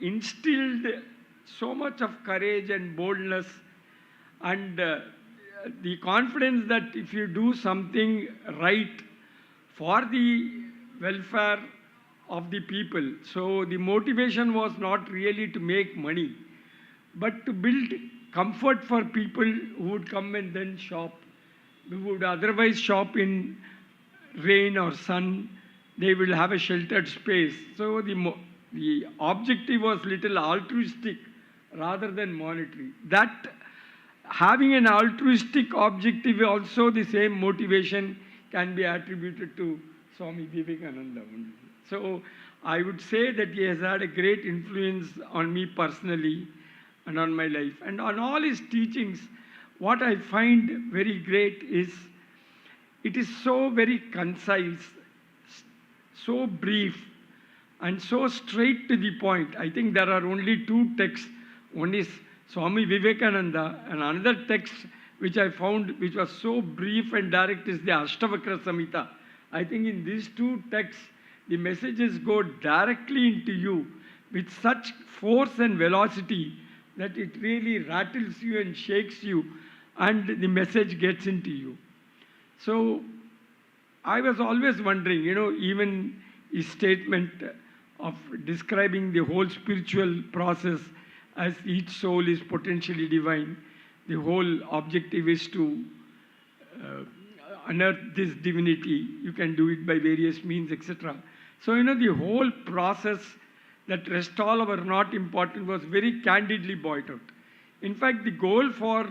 Speaker 7: instilled so much of courage and boldness and the confidence that if you do something right for the welfare of the people. So the motivation was not really to make money, but to build comfort for people who would come and then shop. Who would otherwise shop in rain or sun. They will have a sheltered space. So the objective was little altruistic rather than monetary. That having an altruistic objective, also the same motivation can be attributed to Swami Vivekananda. So I would say that he has had a great influence on me personally and on my life. And on all his teachings, what I find very great is it is so very concise, so brief, and so straight to the point. I think there are only 2 texts. One is Swami Vivekananda, and another text which I found which was so brief and direct is the Ashtavakra Samhita. I think in these 2 texts, the messages go directly into you with such force and velocity that it really rattles you and shakes you, and the message gets into you. So I was always wondering, even his statement of describing the whole spiritual process as each soul is potentially divine, the whole objective is to unearth this divinity. You can do it by various means, etc. So, the whole process that rest all are not important was very candidly pointed out. In fact, the goal for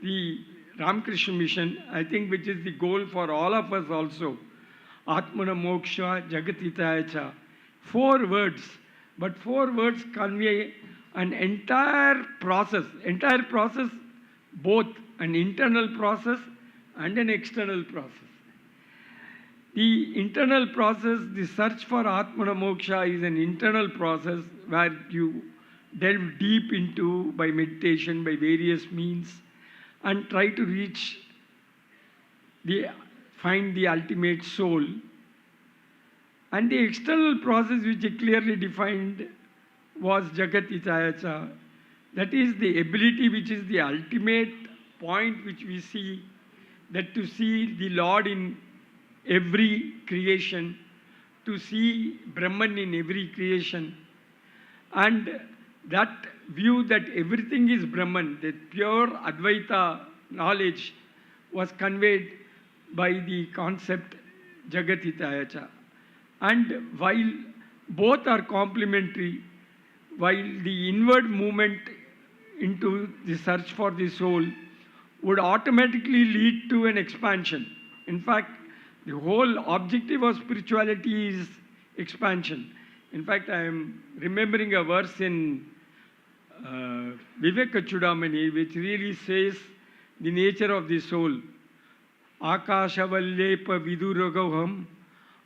Speaker 7: the Ramakrishna mission, I think, which is the goal for all of us also, Atmana Moksha Jagatitaya Cha. 4 words, but 4 words convey an entire process, both an internal process and an external process. The internal process, the search for Atmana Moksha is an internal process where you delve deep into by meditation, by various means, and try to find the ultimate soul. And the external process which he clearly defined was Jagat Ichayacha. That is the ability which is the ultimate point which we see, that to see the Lord in every creation, to see Brahman in every creation, and that view that everything is Brahman, that pure Advaita knowledge was conveyed by the concept Jagat Hitayacha. And while both are complementary, while the inward movement into the search for the soul would automatically lead to an expansion. In fact, the whole objective of spirituality is expansion. In fact, I am remembering a verse in Vivekachudamani which really says the nature of the soul. Akashavallepa viduragaham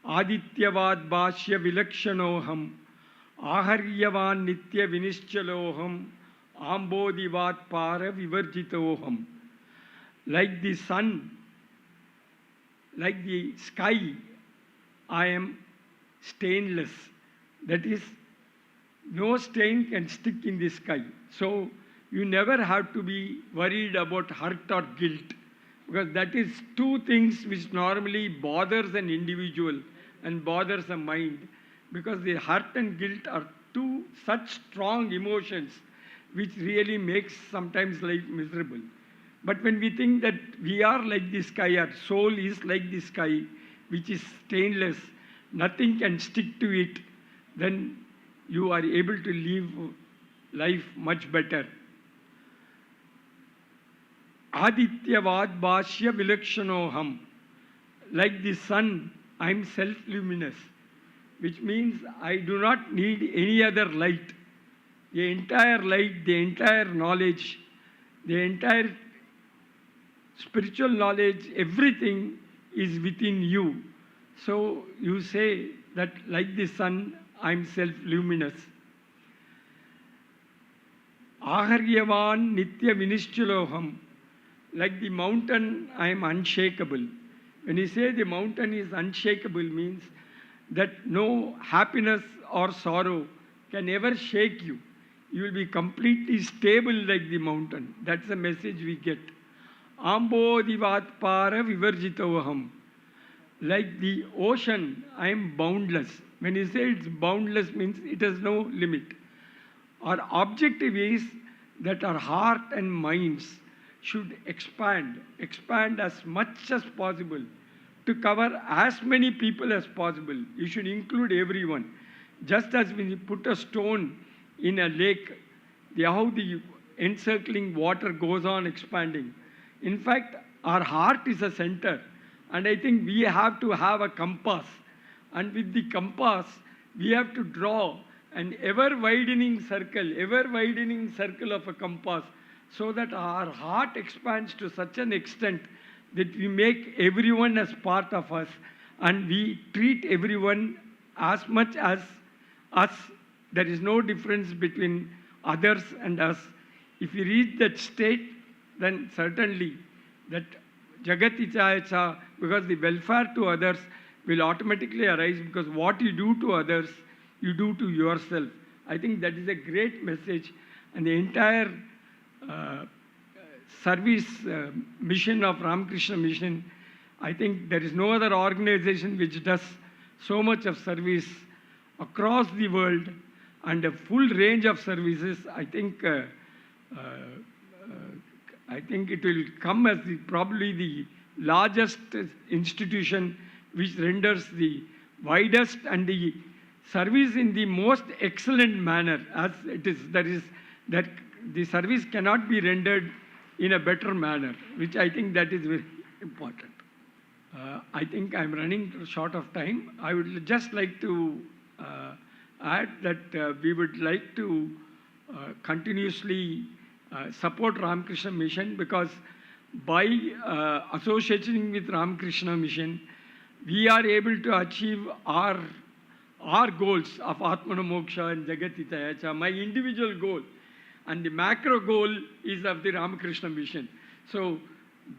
Speaker 7: adityavad bhashya vilakshanoham aharyavan nitya vinischaloham ambodivat para vivarjitoham. Like the sun, like the sky, I am stainless. That is, no stain can stick in the sky. So you never have to be worried about hurt or guilt, because that is two things which normally bothers an individual and bothers a mind, because the hurt and guilt are two such strong emotions which really makes sometimes life miserable. But when we think that we are like the sky, our soul is like the sky, which is stainless, nothing can stick to it, then you are able to live life much better. Adityavad bhashya vilakshanoham. Like the sun, I am self-luminous, which means I do not need any other light. The entire light, the entire knowledge, the entire spiritual knowledge, everything is within you. So you say that like the sun, I am self-luminous. Aharyavan nitya vinischaloham. Like the mountain, I am unshakable. When you say the mountain is unshakable, means that no happiness or sorrow can ever shake you. You will be completely stable like the mountain. That's the message we get. Ambodivat para vivarjitoham. Like the ocean, I am boundless. When you say it's boundless, means it has no limit. Our objective is that our heart and minds should expand as much as possible to cover as many people as possible. You should include everyone. Just as when you put a stone in a lake, how the encircling water goes on expanding. In fact, our heart is a center. And I think we have to have a compass. And with the compass, we have to draw an ever-widening circle of a compass, so that our heart expands to such an extent that we make everyone as part of us and we treat everyone as much as us. There is no difference between others and us. If we reach that state, then certainly that Jagat Ichayacha, because the welfare to others will automatically arise, because what you do to others, you do to yourself. I think that is a great message, and the entire service mission of Ramakrishna Mission, I think there is no other organization which does so much of service across the world and a full range of services. I think it will come as probably the largest institution which renders the widest and the service in the most excellent manner, as it is. That the service cannot be rendered in a better manner, which I think that is very important. I think I'm running short of time. I would just like to add that we would like to continuously support Ramakrishna Mission, because by associating with Ramakrishna Mission, we are able to achieve our goals of Atmana Moksha and Jagatitayacha, my individual goal, and the macro goal is of the Ramakrishna mission. So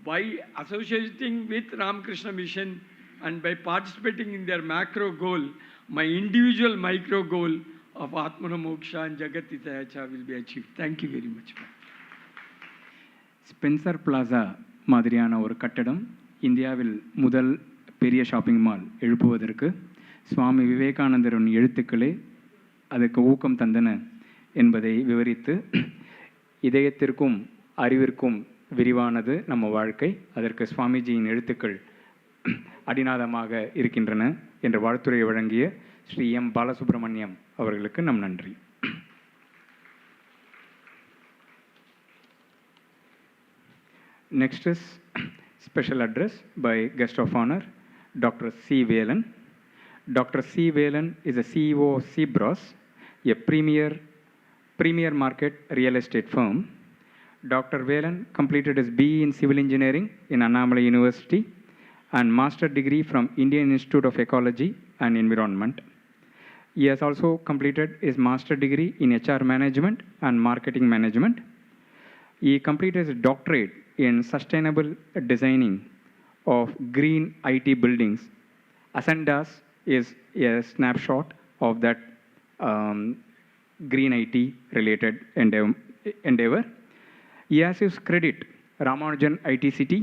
Speaker 7: by associating with Ramakrishna mission and by participating in their macro goal, my individual micro goal of Atmana Moksha and Jagatitayacha will be achieved. Thank you very much.
Speaker 3: Spencer plaza மாதிரியான ஒரு கட்டடம் இந்தியாவில் முதல் பெரிய shopping mall எழுப்புவதற்கு சுவாமி விவேகானந்தரின் எழுத்துக்களே அதற்கு ஊக்கம் தந்தன என்பதை விவரித்து, இதயத்திற்கும் அறிவிற்கும் விரிவானது நம்ம வாழ்க்கை, அதற்கு சுவாமிஜியின் எழுத்துக்கள் அடிநாதமாக இருக்கின்றன என்ற வாழ்த்துரையை வழங்கிய ஸ்ரீ எம் பாலசுப்ரமணியம் அவர்களுக்கு நம் நன்றி. Next is special address by guest of honor, Dr. C. Velan. Dr. C. Velan is a CEO of Cbros, a premier market real estate firm. Dr. Velan completed his BE in Civil Engineering in Annamalai University and master degree from Indian Institute of Ecology and Environment. He has also completed his master degree in HR Management and Marketing Management. He completed his doctorate in sustainable designing of green IT buildings. Ascendas is a snapshot of that green IT related endeavor. He has his credit Ramanujan IT City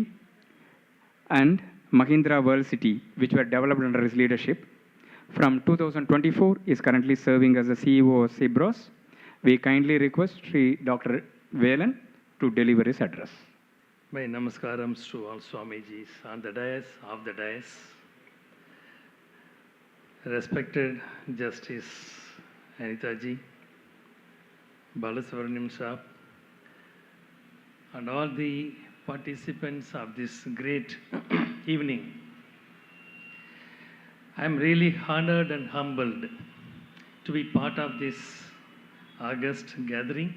Speaker 3: and Mahindra World City, which were developed under his leadership. From 2024, he is currently serving as the CEO of Cbros. We kindly request Sri Dr. Velan to deliver his address.
Speaker 8: My namaskarams to all Swamijis on the dais, off the dais. Respected Justice Anita ji, Balasubramaniam Saab, and all the participants of this great evening. I am really honored and humbled to be part of this August gathering.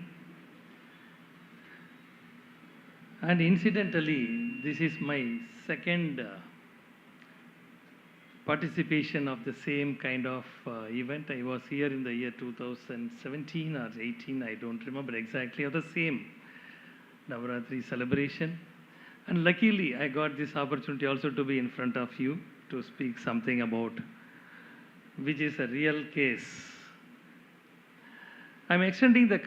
Speaker 8: And incidentally, this is my second participation of the same kind of event. I was here in the year 2017 or 18, I don't remember exactly, of the same Navaratri celebration. And luckily, I got this opportunity also to be in front of you to speak something about, which is a real case. I'm extending the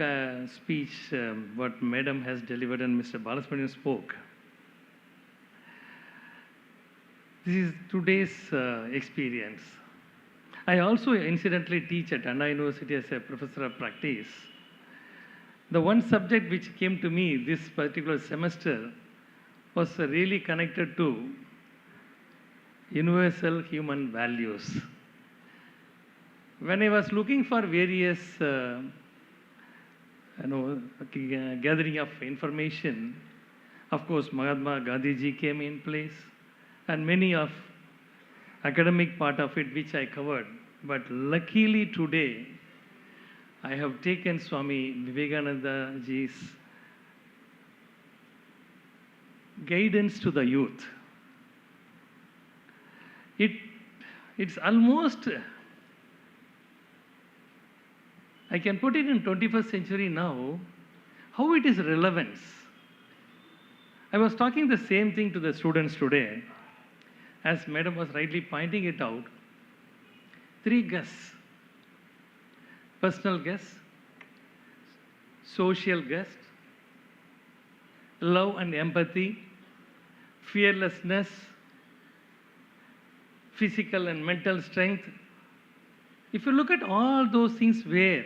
Speaker 8: speech, what Madam has delivered and Mr. Balasubramanian spoke. This is today's experience. I also incidentally teach at Anna University as a professor of practice. The one subject which came to me this particular semester was really connected to universal human values. When I was looking for various gathering of information, of course, Mahatma Gandhi ji came in place, and many of academic part of it which I covered. But luckily today, I have taken Swami Vivekananda ji's guidance to the youth. It's almost, I can put it in 21st century now, how it is relevance. I was talking the same thing to the students today, as Madam was rightly pointing it out. 3 guests: personal guest, social guest, love and empathy, fearlessness, physical and mental strength. If you look at all those things where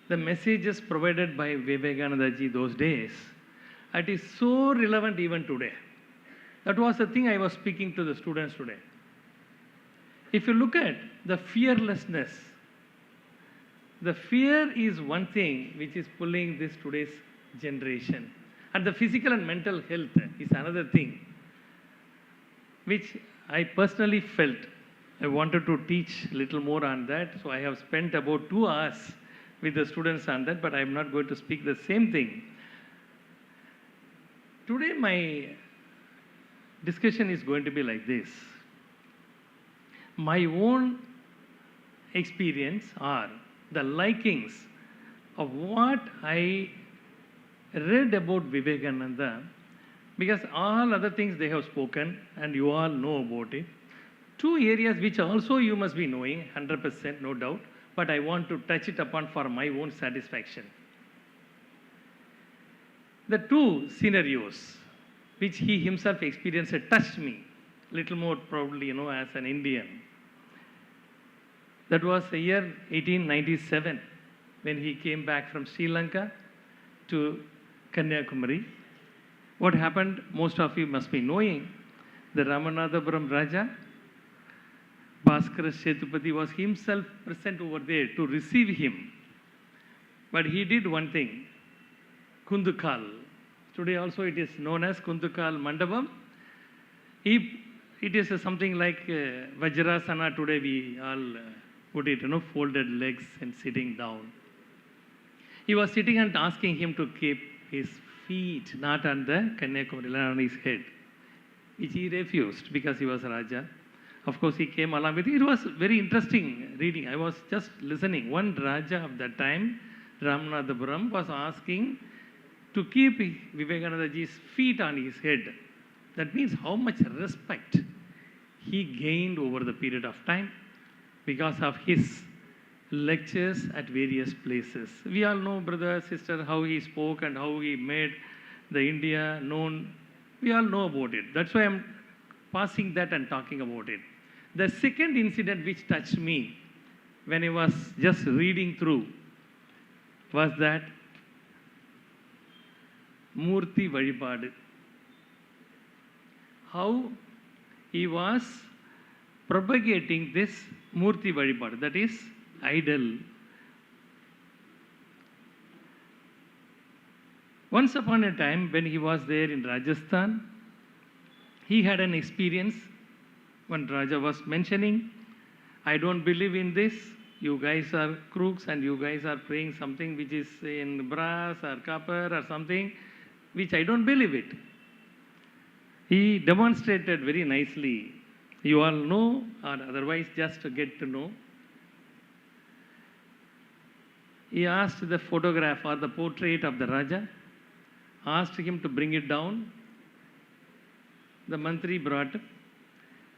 Speaker 8: the messages provided by Vivekananda ji those days, it is so relevant even today. That was the thing I was speaking to the students today. If you look at the fearlessness, the fear is one thing which is pulling this today's generation. And the physical and mental health is another thing which I personally felt I wanted to teach a little more on that. So I have spent about 2 hours with the students on that, but I am not going to speak the same thing. Today my discussion is going to be like this. my own experience or the likings of what I read about Vivekananda, because all other things they have spoken and you all know about it. Two areas which also you must be knowing, 100%, no doubt, but I want to touch it upon for my own satisfaction. The two scenarios which he himself experienced touched me little more probably, as an Indian. That was the year 1897 when he came back from Sri Lanka to Kanyakumari. What happened, most of you must be knowing, the Ramanathapuram Raja, Bhaskara Setupati was himself present over there to receive him. But he did one thing, Kundukal. Today also it is known as Kundukal Mandapam. It is something like Vajrasana. Today we all put it, folded legs and sitting down. He was sitting and asking him to keep his feet not on the Kanyakumari, on his head, which he refused because he was Raja. Of course, he came along with it. It was very interesting reading. I was just listening. One Raja of that time, Ramanathapuram, was asking to keep Vivekanandaji's feet on his head. That means how much respect he gained over the period of time because of his lectures at various places. We all know, brother, sister, how he spoke and how he made the India known. We all know about it. That's why I'm passing that and talking about it. The second incident which touched me when I was just reading through was that Murti Vazhipadu. How he was propagating this Murti Vazhipadu, that is, idol. Once upon a time, when he was there in Rajasthan, he had an experience. One Raja was mentioning, I don't believe in this. You guys are crooks and you guys are praying something which is in brass or copper or something, which I don't believe it. He demonstrated very nicely. You all know, or otherwise just to get to know. He asked the photograph or the portrait of the Raja, asked him to bring it down. The Mantri brought.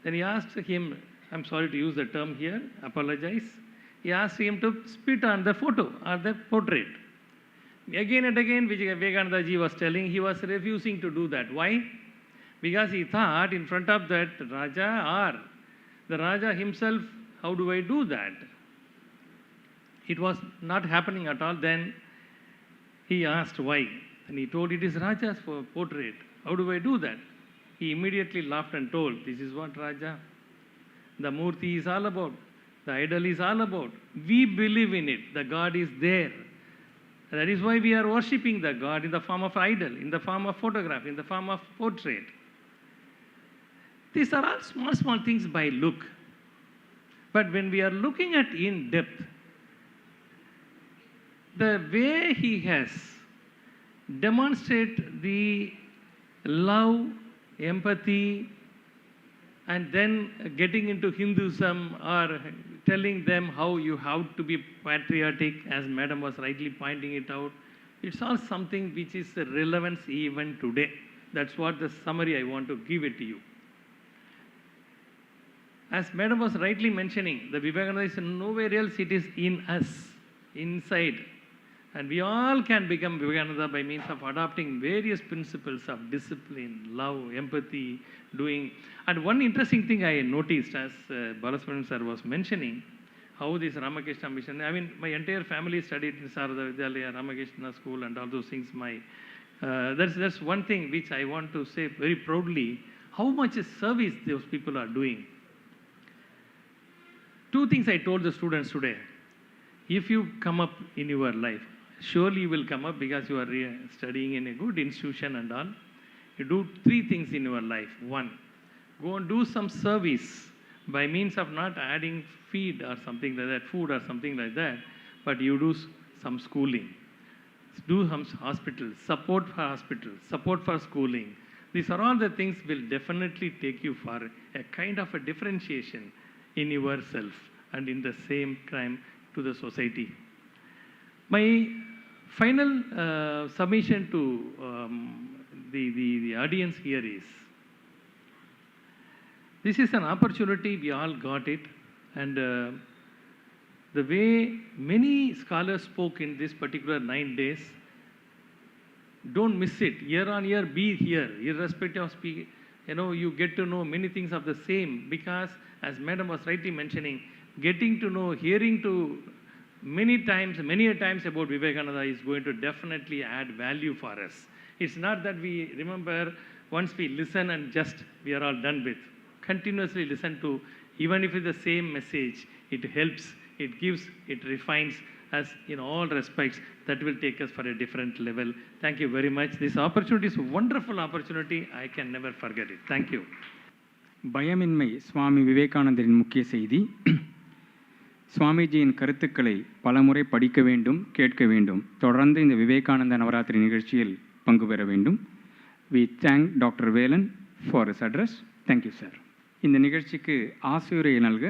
Speaker 8: Then he asked him, I'm sorry to use the term here, apologize. He asked him to spit on the photo or the portrait. Again and again, Vivekananda ji was telling, he was refusing to do that. Why? Because he thought in front of that Raja or the Raja himself, how do I do that? It was not happening at all. Then he asked why. And he told it is Raja's portrait. How do I do that? He immediately laughed and told, this is what Raja, the Murti is all about. The idol is all about. We believe in it. The God is there. That is why we are worshipping the God in the form of idol, in the form of photograph, in the form of portrait. These are all small, small things by look. But when we are looking at in depth, the way he has demonstrated the love, empathy, and then getting into Hinduism or telling them how you have to be patriotic, as Madam was rightly pointing it out, it's all something which is relevant even today. That's what the summary I want to give it to you. As Madam was rightly mentioning, the Vivekananda is nowhere else, it is in us, inside. And we all can become Vivekananda by means of adopting various principles of discipline, love, empathy, doing. And one interesting thing I noticed as Balasubramanian sir was mentioning, how this Ramakrishna mission, my entire family studied in Sarada Devi, Ramakrishna school and all those things. That's one thing which I want to say very proudly, how much service those people are doing. Two things I told the students today. If you come up in your life, surely you will come up because you are studying in a good institution and all. You do three things in your life. One, go and do some service by means of not adding feed or something like that, food or something like that, but you do some schooling. Do some hospitals, support for hospitals, support for schooling. These are all the things will definitely take you for a kind of a differentiation in yourself and in the same crime to the society. My final submission to the audience here is, this is an opportunity, we all got it, and the way many scholars spoke in this particular 9 days, don't miss it. Year on year, be here, irrespective of speaking. You know, you get to know many things of the same, because as Madam was rightly mentioning, getting to know, hearing to many a times about Vivekananda is going to definitely add value for us. It's not that we remember once we listen and just we are all done with. Continuously listen to, even if it's the same message, it helps, it gives, it refines us in all respects. That will take us for a different level. Thank you very much. This opportunity is a wonderful opportunity. I can never forget it. Thank you.
Speaker 3: பயமின்மை சுவாமி விவேகானந்தரின் முக்கிய செய்தி. சுவாமிஜியின் கருத்துக்களை பலமுறை படிக்க வேண்டும், கேட்க வேண்டும். தொடர்ந்து இந்த விவேகானந்த நவராத்திரி நிகழ்ச்சியில் பங்கு பெற வேண்டும். We thank Dr. Velan for his address. Thank you, sir. இந்த நிகழ்ச்சிக்கு ஆசியுரை நல்க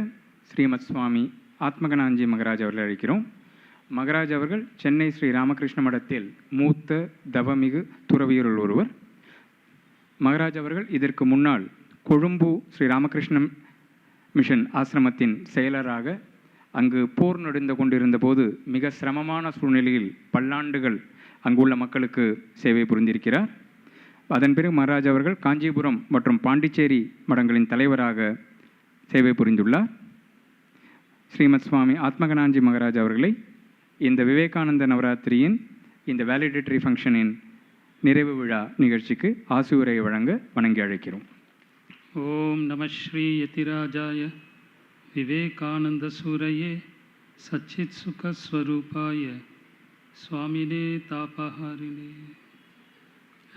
Speaker 3: ஸ்ரீமத் சுவாமி ஆத்மகனாஞ்சி மகராஜ் அவர்கள் அழைக்கிறோம். மகராஜ் அவர்கள் சென்னை ஸ்ரீ ராமகிருஷ்ண மடத்தில் மூத்த தவமிகு துறவியருள் ஒருவர். மகராஜ் அவர்கள் இதற்கு முன்னால் கொழும்பு ஸ்ரீ ராமகிருஷ்ண மிஷன் ஆசிரமத்தின் செயலராக அங்கு போர் நடந்து கொண்டிருந்த போது மிக சிரமமான சூழ்நிலையில் பல்லாண்டுகள் அங்குள்ள மக்களுக்கு சேவை புரிந்திருக்கிறார். அதன் பிறகு மகராஜ் அவர்கள் காஞ்சிபுரம் மற்றும் பாண்டிச்சேரி மடங்களின் தலைவராக சேவை புரிந்துள்ளார். ஸ்ரீமத் சுவாமி ஆத்மகனாஞ்சி மகராஜ் அவர்களை இந்த விவேகானந்த நவராத்திரியின் இந்த வேலிடேட்டரி ஃபங்க்ஷனின் நிறைவு விழா நிகழ்ச்சிக்கு ஆசியுரை வழங்க வணங்கி அழைக்கிறோம்.
Speaker 9: ஓம் நம ஸ்ரீ யதிராஜாய விவேகானந்த சூரையே சச்சித் சுகஸ்வரூபாய சுவாமினே தாபஹாரினே.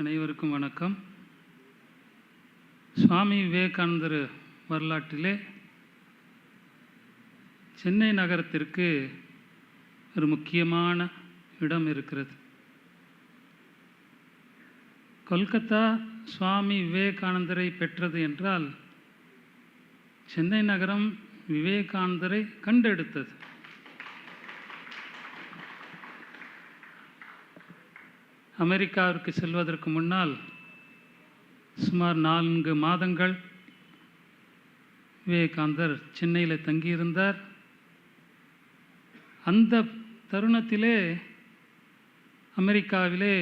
Speaker 9: அனைவருக்கும் வணக்கம். சுவாமி விவேகானந்தர் வரலாற்றிலே சென்னை நகரத்திற்கு ஒரு முக்கியமான இடம் இருக்கிறது. கொல்கத்தா சுவாமி விவேகானந்தரை பெற்றது என்றால் சென்னை நகரம் விவேகானந்தரை கண்டெடுத்தது. அமெரிக்காவிற்கு செல்வதற்கு முன்னால் சுமார் 4 மாதங்கள் விவேகானந்தர் சென்னையில் தங்கியிருந்தார். அந்த தருணத்திலே அமெரிக்காவிலே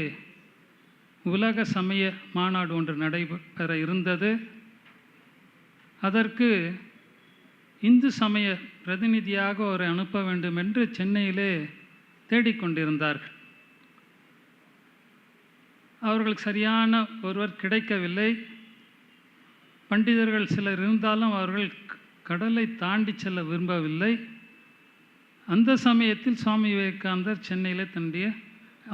Speaker 9: உலக சமய மாநாடு ஒன்று நடைபெற இருந்தது. அதற்கு இந்து சமய பிரதிநிதியாக ஒரு அனுப்ப வேண்டும் என்று சென்னையிலே தேடிக்கொண்டிருந்தார்கள். அவர்களுக்கு சரியான ஒருவர் கிடைக்கவில்லை. பண்டிதர்கள் சிலர் இருந்தாலும் அவர்கள் கடலை தாண்டி செல்ல விரும்பவில்லை. அந்த சமயத்தில் சுவாமி விவேகானந்தர் சென்னையில் தன்னுடைய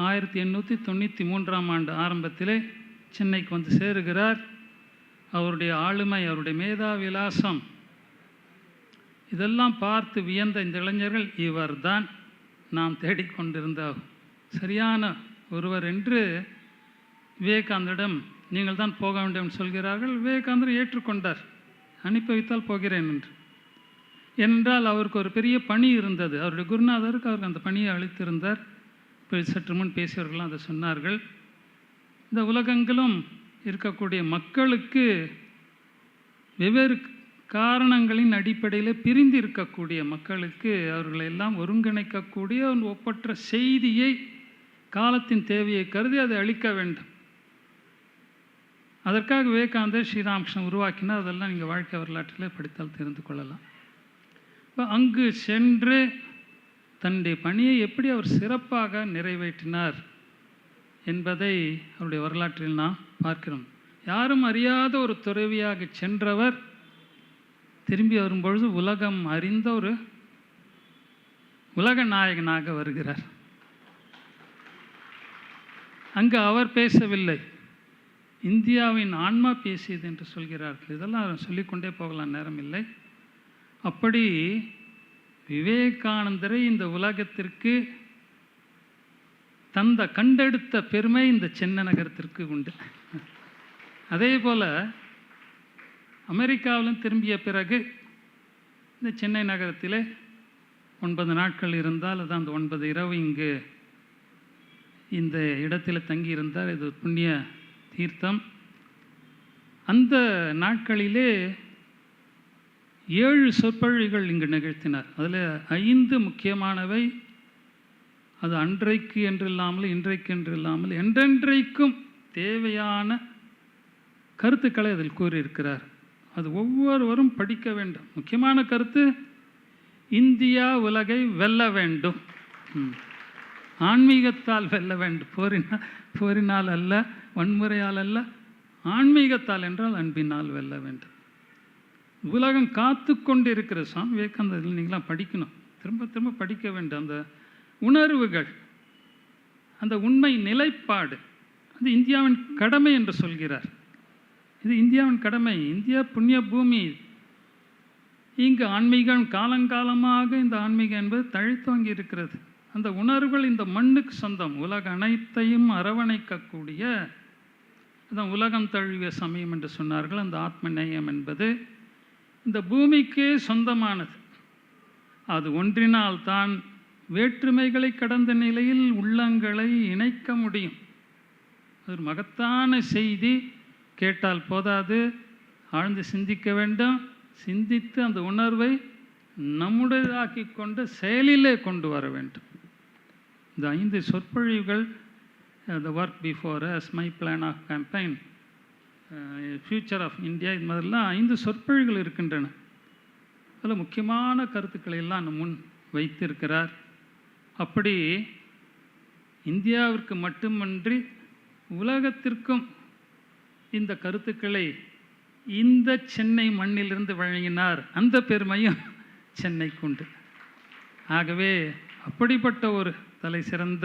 Speaker 9: 1893ஆம் ஆண்டு ஆரம்பத்திலே சென்னைக்கு வந்து சேருகிறார். அவருடைய ஆளுமை, அவருடைய மேதா விலாசம் இதெல்லாம் பார்த்து வியந்த இந்த இளைஞர்கள், இவர்தான் நாம் தேடிக்கொண்டிருந்த சரியான ஒருவர் என்று விவேகானந்தரிடம் நீங்கள் தான் போக வேண்டும் சொல்கிறார்கள். விவேகானந்தர் ஏற்றுக்கொண்டார். அனுப்பி வைத்தால் போகிறேன் என்று. என்றால் அவருக்கு ஒரு பெரிய பணி இருந்தது. அவருடைய குருநாதருக்கு அவருக்கு அந்த பணியை அளித்திருந்தார். இப்போ சற்று முன் பேசியவர்கள்லாம் அதை சொன்னார்கள். இந்த உலகெங்கிலும் இருக்கக்கூடிய மக்களுக்கு வெவ்வேறு காரணங்களின் அடிப்படையில் பிரிந்து இருக்கக்கூடிய மக்களுக்கு அவர்களை எல்லாம் ஒருங்கிணைக்கக்கூடிய ஒரு ஒப்பற்ற செய்தியை காலத்தின் தேவையை கருதி அதை அளிக்க வேண்டும். அதற்காக விவேகானந்தர் ஸ்ரீராமகிருஷ்ணன் உருவாக்கினார். அதெல்லாம் நீங்கள் வாழ்க்கை வரலாற்றில் படித்தால் தெரிந்து கொள்ளலாம். இப்போ அங்கு சென்று தன்னுடைய பணியை எப்படி அவர் சிறப்பாக நிறைவேற்றினார் என்பதை அவருடைய வரலாற்றில் நாம் பார்க்கிறோம். யாரும் அறியாத ஒரு துறவியாக சென்றவர் திரும்பி வரும்பொழுது உலகம் அறிந்த ஒரு உலக நாயகனாக வருகிறார். அங்கு அவர் பேசவில்லை, இந்தியாவின் ஆன்மா பேசியது என்று சொல்கிறார்கள். இதெல்லாம் சொல்லிக்கொண்டே போகலாம், நேரம் இல்லை. அப்படி விவேகானந்தரை இந்த உலகத்திற்கு கண்டெடுத்த பெருமை இந்த சென்னை நகரத்திற்கு உண்டு. அதே போல் அமெரிக்காவிலும் திரும்பிய பிறகு இந்த சென்னை நகரத்திலே 9 நாட்கள் இருந்தால் அது அந்த 9 இரவு இங்கு இந்த இடத்தில் தங்கியிருந்தார். இது புண்ணிய தீர்த்தம். அந்த நாட்களிலே 7 சொற்பொழிவுகள் இங்கு நிகழ்த்தினார். அதில் 5 முக்கியமானவை. அது அன்றைக்கு என்று இல்லாமல், இன்றைக்கு என்று இல்லாமல், என்றென்றைக்கும் தேவையான கருத்துக்களை அதில் கூறியிருக்கிறார். அது ஒவ்வொருவரும் படிக்க வேண்டும். முக்கியமான கருத்து, இந்தியா உலகை வெல்ல வேண்டும். ஆன்மீகத்தால் வெல்ல வேண்டும். போரினால் அல்ல, வன்முறையால் அல்ல, ஆன்மீகத்தால் என்றால் அன்பினால் வெல்ல வேண்டும். உலகம் காத்து கொண்டு இருக்கிற சுவாமி விவேகானந்தர் நீங்களாம் படிக்கணும், திரும்ப திரும்ப படிக்க வேண்டும். அந்த உணர்வுகள், அந்த உண்மை நிலைப்பாடு, அது இந்தியாவின் கடமை என்று சொல்கிறார். இது இந்தியாவின் கடமை. இந்தியா புண்ணிய பூமி. இங்கு ஆன்மீகம் காலங்காலமாக இந்த ஆன்மீகம் என்பது தழைத்தோங்கி இருக்கிறது. அந்த உணர்வுகள் இந்த மண்ணுக்கு சொந்தம். உலக அனைத்தையும் அரவணைக்கக்கூடிய அதான் உலகம் தழுவிய சமயம் என்று சொன்னார்கள். அந்த ஆத்ம நேயம் என்பது இந்த பூமிக்கே சொந்தமானது. அது ஒன்றினால்தான் வேற்றுமைகளை கடந்த நிலையில் உள்ளங்களை இணைக்க முடியும். ஒரு மகத்தான செய்தி. கேட்டால் போதாது, ஆழ்ந்து சிந்திக்க வேண்டும். சிந்தித்து அந்த உணர்வை நம்முடையதாக்கி கொண்டு செயலிலே கொண்டு வர வேண்டும். இந்த 5 சொற்பொழிவுகள், the work before us, my plan of campaign, future of India, இது மாதிரிலாம் 5 சொற்பொழிவுகள் இருக்கின்றன. அதில் முக்கியமான கருத்துக்களை எல்லாம் முன் வைத்திருக்கிறார். அப்படி இந்தியாவிற்கு மட்டுமன்றி உலகத்திற்கும் இந்த கருத்துக்களை இந்த சென்னை மண்ணிலிருந்து வழங்கினார். அந்த பெருமையும் சென்னைக்கு உண்டு. ஆகவே அப்படிப்பட்ட ஒரு தலை சிறந்த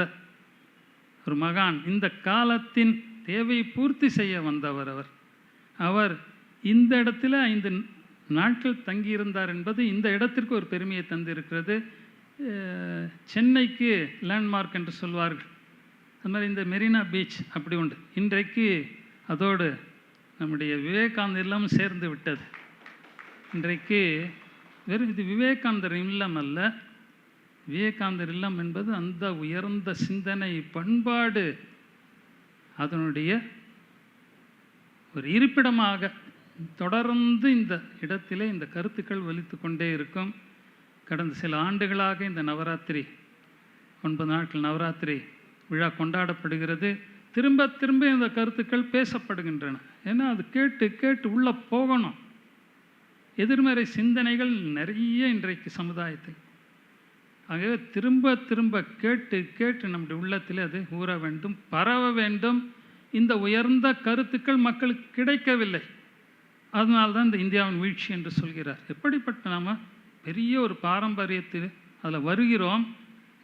Speaker 9: ஒரு மகான், இந்த காலத்தின் தேவையை பூர்த்தி செய்ய வந்தவர் அவர் இந்த இடத்துல 5 நாட்கள் தங்கியிருந்தார் என்பது இந்த இடத்திற்கு ஒரு பெருமையை தந்திருக்கிறது. சென்னைக்கு லேண்ட்மார்க் என்று சொல்வார்கள். அது மாதிரி இந்த மெரினா பீச் அப்படி உண்டு. இன்றைக்கு அதோடு நம்முடைய விவேகானந்தர் இல்லம் சேர்ந்து விட்டது. இன்றைக்கு வெறும் இது விவேகானந்தர் இல்லம் அல்ல. விவேகானந்தர் இல்லம் என்பது அந்த உயர்ந்த சிந்தனை, பண்பாடு, அதனுடைய ஒரு இருப்பிடமாக தொடர்ந்து இந்த இடத்திலே இந்த கருத்துக்கள் வலித்து கொண்டே இருக்கும். கடந்த சில ஆண்டுகளாக இந்த நவராத்திரி 9 நாட்கள் நவராத்திரி விழா கொண்டாடப்படுகிறது. திரும்ப திரும்ப இந்த கருத்துக்கள் பேசப்படுகின்றன. ஏன்னா அது கேட்டு கேட்டு உள்ளே போகணும். எதிர்மறை சிந்தனைகள் நிறைய இன்றைக்கு சமுதாயத்தை. ஆகவே திரும்ப திரும்ப கேட்டு கேட்டு நம்முடைய உள்ளத்தில் அது ஊற வேண்டும், பரவ வேண்டும். இந்த உயர்ந்த கருத்துக்கள் மக்களுக்கு கிடைக்கவில்லை. அதனால்தான் இந்த இந்தியாவின் வீழ்ச்சி என்று சொல்கிறார். எப்படிப்பட்ட நாம் பெரிய ஒரு பாரம்பரியத்தில் அதில் வருகிறோம்,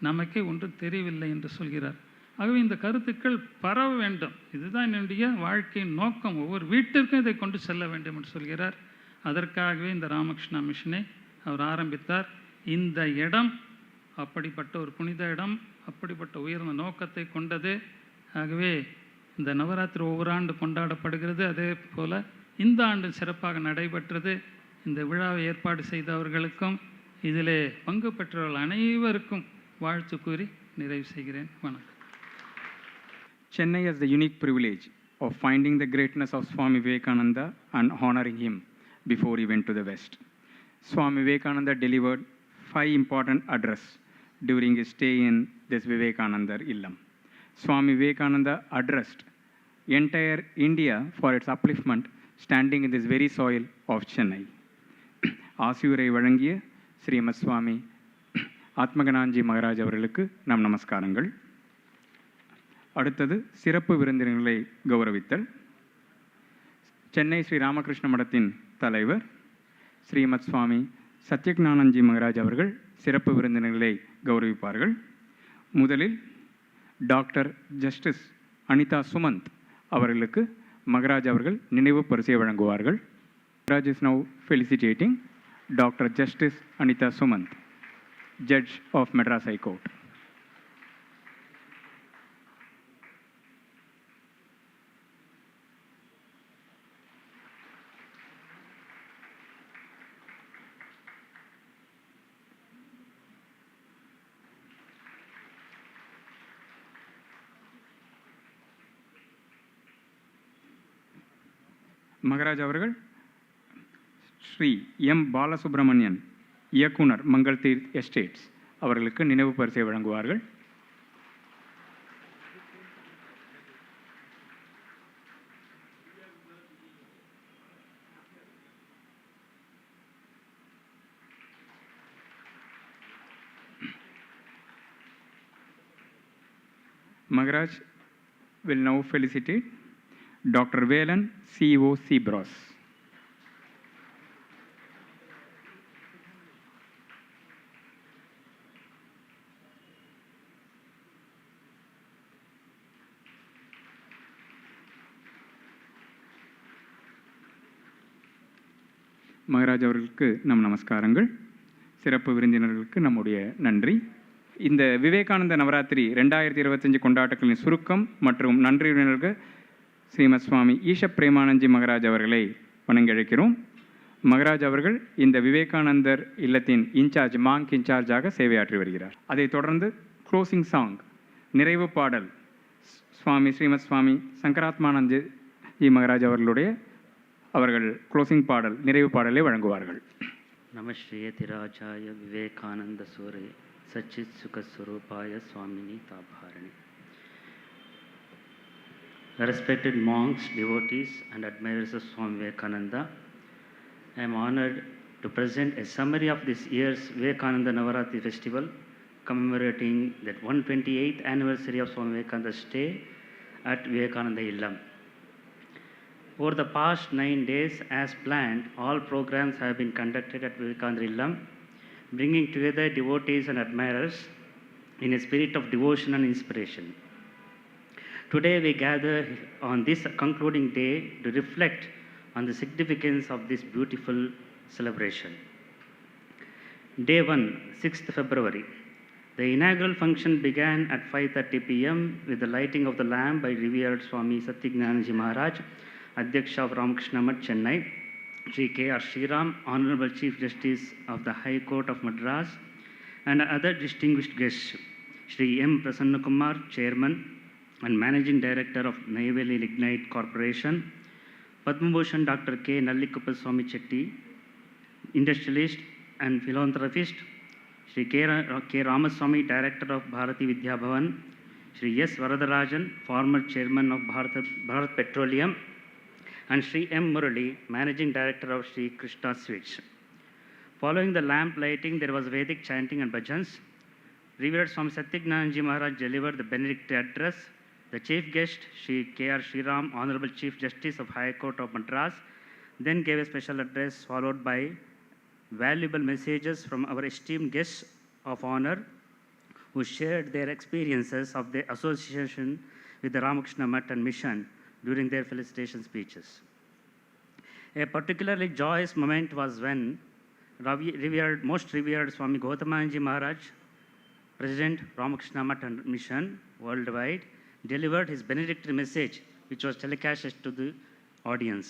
Speaker 9: நமக்கே ஒன்றும் தெரியவில்லை என்று சொல்கிறார். ஆகவே இந்த கருத்துக்கள் பரவ வேண்டும். இதுதான் என்னுடைய வாழ்க்கையின் நோக்கம். ஒவ்வொரு வீட்டிற்கும் இதை கொண்டு செல்ல வேண்டும் என்று சொல்கிறார். அதற்காகவே இந்த ராமகிருஷ்ணா மிஷனை அவர் ஆரம்பித்தார். இந்த இடம் அப்படிப்பட்ட ஒரு புனித இடம், அப்படிப்பட்ட உயர்ந்த நோக்கத்தை கொண்டது. ஆகவே இந்த நவராத்திரி ஒவ்வொரு ஆண்டு கொண்டாடப்படுகிறது. அதே போல் இந்த ஆண்டு சிறப்பாக நடைபெற்றது. இந்த விழாவை ஏற்பாடு செய்தவர்களுக்கும் இதிலே பங்கு பெற்றவர்கள் அனைவருக்கும் வாழ்த்து கூறி நிறைவு செய்கிறேன். வணக்கம்.
Speaker 3: Chennai has the unique privilege of finding the greatness of Swami Vivekananda and honoring him before he went to the West. Swami Vivekananda delivered 5 important addresses during his stay in this Vivekananda Illam. Swami Vivekananda addressed entire India for its upliftment, standing in this very soil of Chennai. ஆசியுரை வழங்கிய ஸ்ரீமத் சுவாமி ஆத்மகனாஞ்சி மகராஜ் அவர்களுக்கு நம் நமஸ்காரங்கள். அடுத்தது சிறப்பு விருந்தினர்களை கௌரவித்தல். சென்னை ஸ்ரீ ராமகிருஷ்ண மடத்தின் தலைவர் ஸ்ரீமத் சுவாமி சத்யஞானஞ்சி மகராஜ் அவர்கள் சிறப்பு விருந்தினர்களை கௌரவிப்பார்கள். முதலில் டாக்டர் ஜஸ்டிஸ் அனிதா சுமந்த் அவர்களுக்கு மகராஜ் அவர்கள் நினைவு பரிசை வழங்குவார்கள். Maharaj is now felicitating Dr. Justice Anita Sumant, Judge of Madras High Court. Maharaj அவர்கள் ஸ்ரீ எம் பாலசுப்ரமணியன், இயக்குனர், மங்கள் தீர்த் எஸ்டேட்ஸ் அவர்களுக்கு நினைவு பரிசை வழங்குவார்கள். Maharaj will now felicitate Dr. Velan, CEO, Cbros. Maharaj அவர்களுக்கு நம் நமஸ்காரங்கள். சிறப்பு விருந்தினர்களுக்கு நம்முடைய நன்றி. இந்த விவேகானந்த நவராத்திரி 2025 கொண்டாட்டங்களின் சுருக்கம் மற்றும் நன்றியுணர்வு ஸ்ரீமத் சுவாமி ஈஷ பிரேமானந்த்ஜி மகராஜ் அவர்களை வணங்கி அழைக்கிறோம். மகராஜ் அவர்கள் இந்த விவேகானந்தர் இல்லத்தின் மாங்க் இன்சார்ஜாக சேவையாற்றி வருகிறார். அதைத் தொடர்ந்து க்ளோசிங் சாங், நிறைவு பாடல், ஸ்ரீமத் சுவாமி சங்கராத்மானந்த்ஜி மகராஜ் அவர்கள் க்ளோசிங் பாடல், நிறைவு பாடலை வழங்குவார்கள்.
Speaker 10: நம ஸ்ரீயதிராஜாய Vivekananda sure சச்சித் சுகஸ்வரூபாய சுவாமினி தாபாரணி. Respected monks, devotees and admirers of Swami Vivekananda, I am honored to present a summary of this year's Vivekananda Navaratri festival commemorating that 128th anniversary of Swami Vivekananda's stay at Vivekananda Illam. Over the past 9 days, as planned, all programs have been conducted at Vivekananda Illam, bringing together devotees and admirers in a spirit of devotion and inspiration. Today we gather on this concluding day to reflect on the significance of this beautiful celebration. Day 1, 6th February. The inaugural function began at 5:30 p.m. with the lighting of the lamp by revered Swami Satyagnanji Maharaj, Adhyaksha of Ramakrishna-Vivekananda, Chennai, Sri K.R. Sriram, Honorable Chief Justice of the High Court of Madras, and other distinguished guests, Sri M. Prasanna Kumar, Chairman and Managing Director of Neyveli Lignite Corporation, Padma Bhushan Dr. K. Nallikuppal Swami Chetty, industrialist and philanthropist, Sri K. Ramaswamy, Director of Bharati Vidya Bhavan, Sri S. Varadarajan, former Chairman of Bharat Petroleum, and Sri M. Murali, Managing Director of Sri Krishna Sweets. Following the lamp lighting, there was Vedic chanting and Bhajans. Revered Swami Satyagnanji Maharaj delivered the Benedictory address. The chief guest, Sri K.R. Sriram, Honorable Chief Justice of High Court of Madras, then gave a special address followed by valuable messages from our esteemed guests of honor who shared their experiences of their association with the Ramakrishna Math and Mission during their felicitation speeches. A particularly joyous moment was when most revered Swami Gautamanji Maharaj, President Ramakrishna Math and Mission worldwide, delivered his benedictory message, which was telecasted to the audience.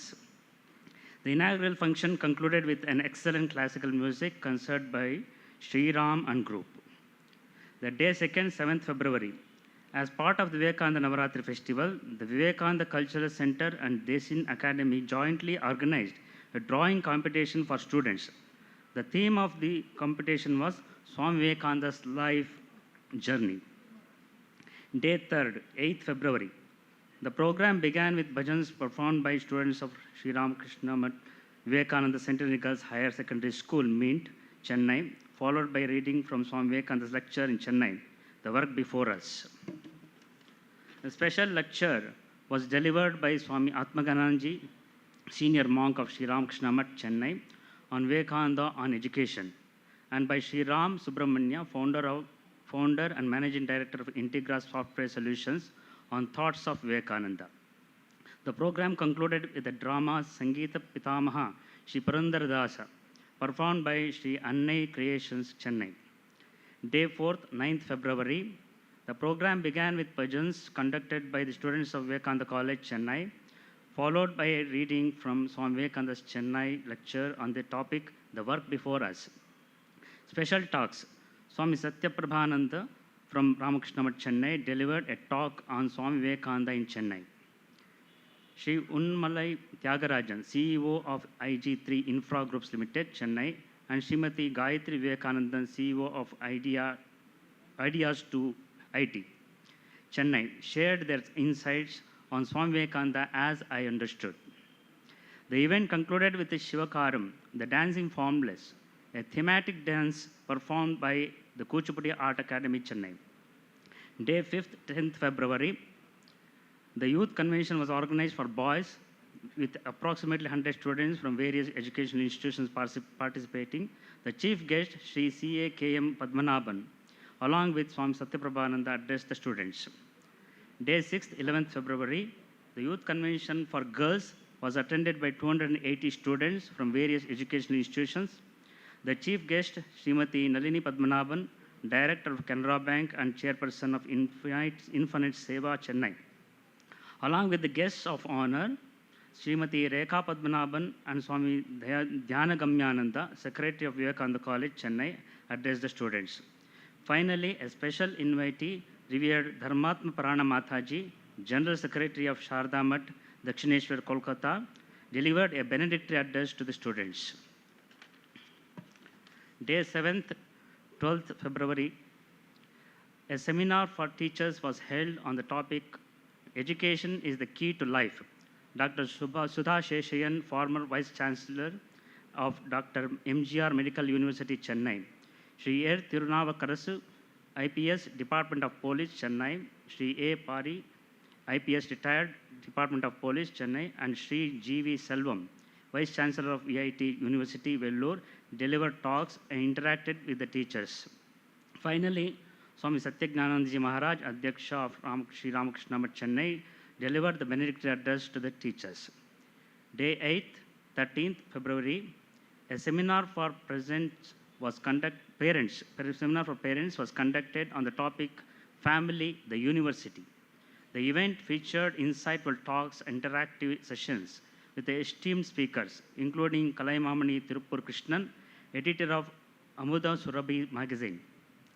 Speaker 10: The inaugural function concluded with an excellent classical music concert by Sri Ram and group. The day 2nd, 7th February. As part of the Vivekananda Navaratri festival, the Vivekananda Cultural Center and Desin Academy jointly organized a drawing competition for students. The theme of the competition was Swami Vivekananda's life journey. Day 3rd, 8th February. The program began with bhajans performed by students of Sri Ramakrishna-Vivekananda Centenary Girls Higher Secondary School, Mint, Chennai, followed by reading from Swami Vivekananda's lecture in Chennai, The Work Before Us. A special lecture was delivered by Swami Atmagananji, senior monk of Sri Ramakrishna Math, Chennai, on Vivekananda on education, and by Sri Ram Subramanya, founder and managing director of Integra Software Solutions, on thoughts of Vivekananda. The program concluded with a drama Sangeeta Pitamaha Sri Purandaradasa, performed by Sri Annai Creations, Chennai. Day 4th, 9th February. The program began with bhajans conducted by the students of Vivekananda College, Chennai, followed by a reading from Swami Vivekananda's Chennai lecture on the topic, The Work Before Us. Special talks. Swami Satyaprabhananda from Ramakrishna Math, Chennai, delivered a talk on Swami Vivekananda in Chennai. Sri Unmalai Tyagarajan, CEO of IG3 Infra Groups Limited, Chennai, and Srimati Gayatri Vivekanandan, CEO of Ideas to IT, Chennai, shared their insights on Swami Vivekananda as I understood. The event concluded with the Shivakaram, the dancing formless, a thematic dance performed by the Kuchipudi Art Academy, Chennai. Day 5th, 10th February, the youth convention was organized for boys with approximately 100 students from various educational institutions participating. The chief guest, Sri C.A. K.M. Padmanabhan, along with Swami Satyaprabhananda, addressed the students. Day 6th, 11th February, the youth convention for girls was attended by 280 students from various educational institutions. The chief guest, Srimati Nalini Padmanabhan, Director of Canara Bank and Chairperson of Infinite Seva, Chennai. Along with the guests of honor, Srimati Rekha Padmanabhan and Swami Dhyanagamyananda, Secretary of Vivekananda College, Chennai, addressed the students. Finally, a special invitee, Revered Dharmatma Parana Mataji, General Secretary of Sharda Math, Dakshineshwar, Kolkata, delivered a benedictory address to the students. Day 7th, 12th February, a seminar for teachers was held on the topic, Education is the Key to Life. Dr. Sudha Sheshayan, former Vice Chancellor of Dr. MGR Medical University, Chennai. Sri R. Tirunavakarasu, IPS, Department of Police, Chennai. Sri A. Pari, IPS, retired, Department of Police, Chennai. And Sri G.V. Selvam, Vice Chancellor of VIT University, Belur, delivered talks and interacted with the teachers. Finally, Swami Satyagnanandaji Maharaj, Adhyaksha of Sri Ramakrishna Math, Chennai, delivered the benedictory address to the teachers. Day 8th, 13th February, a seminar for parents was conducted on the topic Family, the University. The event featured insightful talks and interactive sessions with the esteemed speakers, including Kalaimamani Tirupur Krishnan, editor of Amuda Surabhi magazine,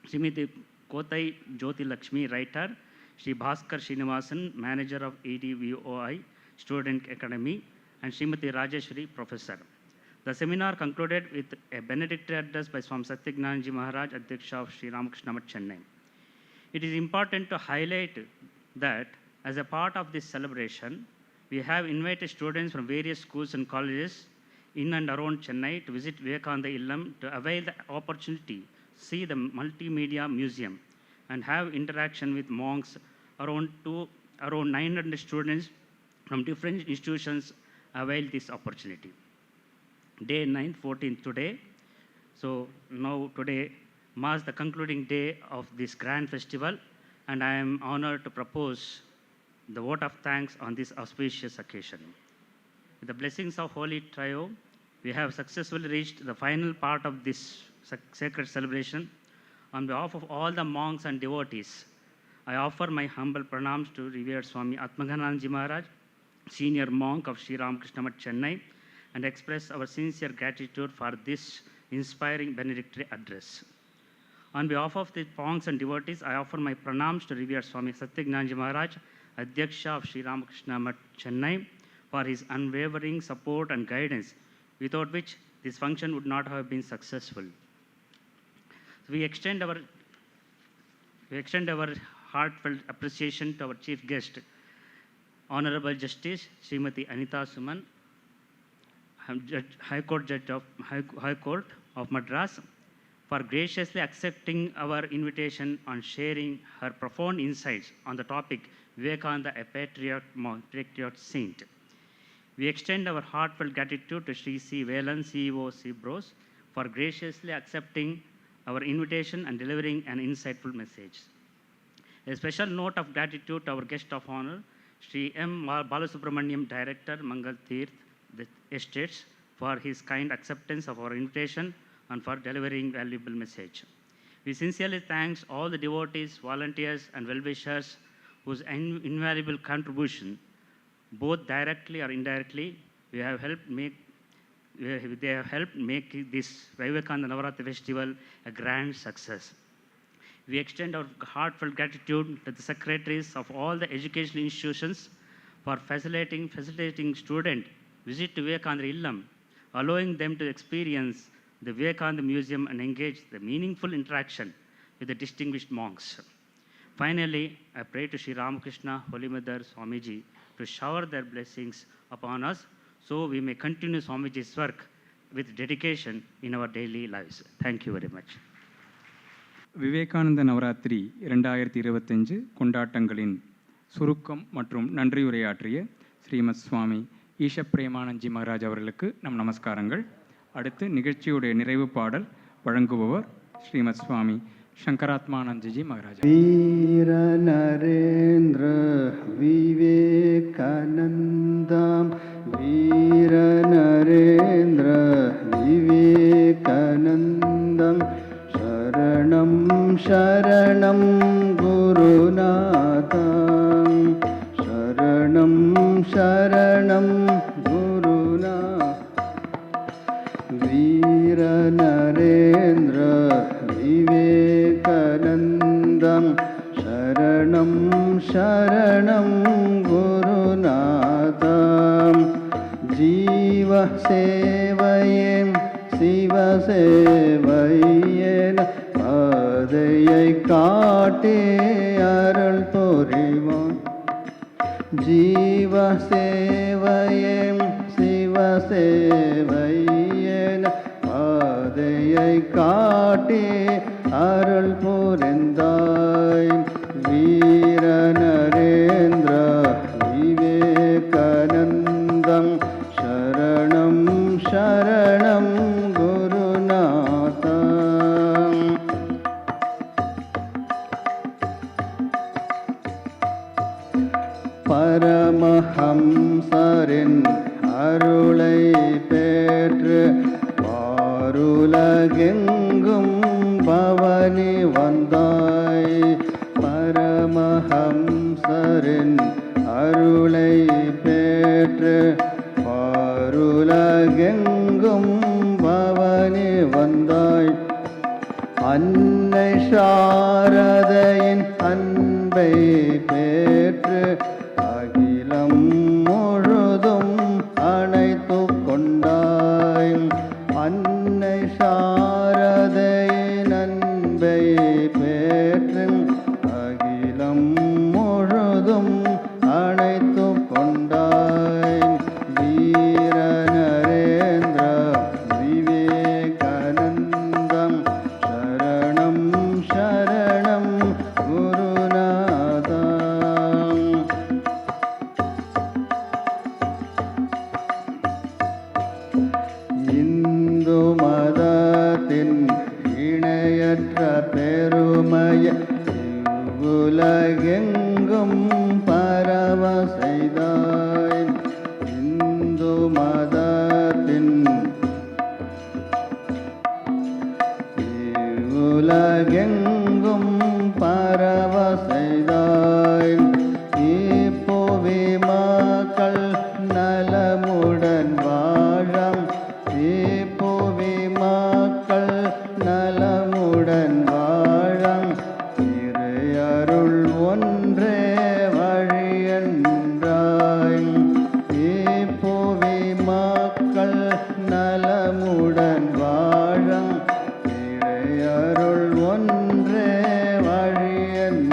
Speaker 10: Srimati Kotai Jyoti Lakshmi, writer, Sri Bhaskar Srinivasan, manager of EDVOI Student Academy, and Srimati Rajeshwari, professor. The seminar concluded with a benedictory address by Swami Satyagnanandaji Maharaj, Adhyaksha of Sri Ramakrishna Math, Chennai. It is important to highlight that as a part of this celebration, we have invited students from various schools and colleges in and around Chennai to visit Vivekananda Illam to avail the opportunity, see the multimedia museum, and have interaction with monks. Around 900 students from different institutions availed this opportunity. Day 9th, 14th today. So now today marks the concluding day of this grand festival, and I am honored to propose the vote of thanks on this auspicious occasion. With the blessings of Holy Trio, we have successfully reached the final part of this sacred celebration. On behalf of all the monks and devotees, I offer my humble pranams to revered Swami Atmaganandaji Maharaj, senior monk of Sri Ramakrishna Math, Chennai, and express our sincere gratitude for this inspiring benedictory address. On behalf of the monks and devotees, I offer my pranams to revered Swami Satyagnanandaji Maharaj, Adhyaksha of Sri Ramakrishna Math, Chennai, for his unwavering support and guidance, without which this function would not have been successful. So we extend our heartfelt appreciation to our chief guest, Honorable Justice Srimati Anita Suman, High Court of Madras, for graciously accepting our invitation and sharing her profound insights on the topic Vivekananda, a patriot saint. We extend our heartfelt gratitude to Sri C. Velan, CEO CBROS, for graciously accepting our invitation and delivering an insightful message. A special note of gratitude to our guest of honor, Sri M. Balasubramaniam, Director, Mangal Tirth Estates, for his kind acceptance of our invitation and for delivering valuable message. We sincerely thank all the devotees, volunteers, and well-wishers whose invaluable contribution, both directly or indirectly, they have helped make this Vivekananda Navaratri festival a grand success. We extend our heartfelt gratitude to the secretaries of all the educational institutions for facilitating student visit to Vivekananda Illam, allowing them to experience the Vivekananda Museum and engage the meaningful interaction with the distinguished monks. Finally, I pray to Sri Ramakrishna, Holy Mother, Swamiji to shower their blessings upon us so we may continue Swamiji's work with dedication in our daily lives. Thank you very much.
Speaker 3: Vivekananda Navaratri 2025 கொண்டாட்டங்களின் சுருக்கம் மற்றும் நன்றியுரையாற்றிய ஸ்ரீமத் சுவாமி ஈஷப்பிரேமானந்த்ஜி மகாராஜ் அவர்களுக்கு நம் நமஸ்காரங்கள். அடுத்து நிகழ்ச்சியுடைய நிறைவு பாடல் வழங்குபவர் ஸ்ரீமத் சுவாமி சங்கராத்மானந்தஜி மகாராஜ்.
Speaker 11: வீர நரேந்திர விவேகானந்தாம் வீர நரேந்திர விவேகானந்தம் சரணம் சரணம் குருநாதம் சரணம் சரணம் வீர நரேந்திர விவேகானந்தம் சரணம் சரணம் குருநாதம் ஜீவ சேவையேன் சிவ சேவையேன் பாதையை காட்டே அருள் புரிவான் ஜீவ சேவையேன் சிவ சேவையேன் பாதையை காட்டே அருள் புரிந்தாய் வீர நரேந்திர விவேகானந்தம் சரணம் சரணம் குருநாதம். பரமஹம்சரின் அருளை பெற்று வாருலகெங்கும் பவனி வந்தாய் பரமஹம்சரின் அருளை பெற்று வாருலகெங்கும் பவனி வந்தாய் அன்னை சாரதையின் அன்பை பெற்று அகிலம் முழுதும் அணைத்து கொண்டாய் அன்னை சாரதையின் அன்பை பெற்று அகிலம் முழுதும் அணைத்து கொண்டாய் வீர நரேந்திர விவேகானந்தம் சரணம் சரணம் குருநாதம். இந்து மதத்தின் இணையற்ற பெருமைய உலகெங்கும் பரவ செய்தாய் இந்து மதத்தின் உலகெங்கும் பரவ செய்தாய் இப்போவே மக்கள் நலமுடன் வாழம் இப்போவே மக்கள் நலமுடன் வாழம் இறையருள் ஒன்றே வழி என்றாய் இப்போவே மக்கள் நலமுடன் வாழம் இறையருள் ஒன்றே வழி என்றாய்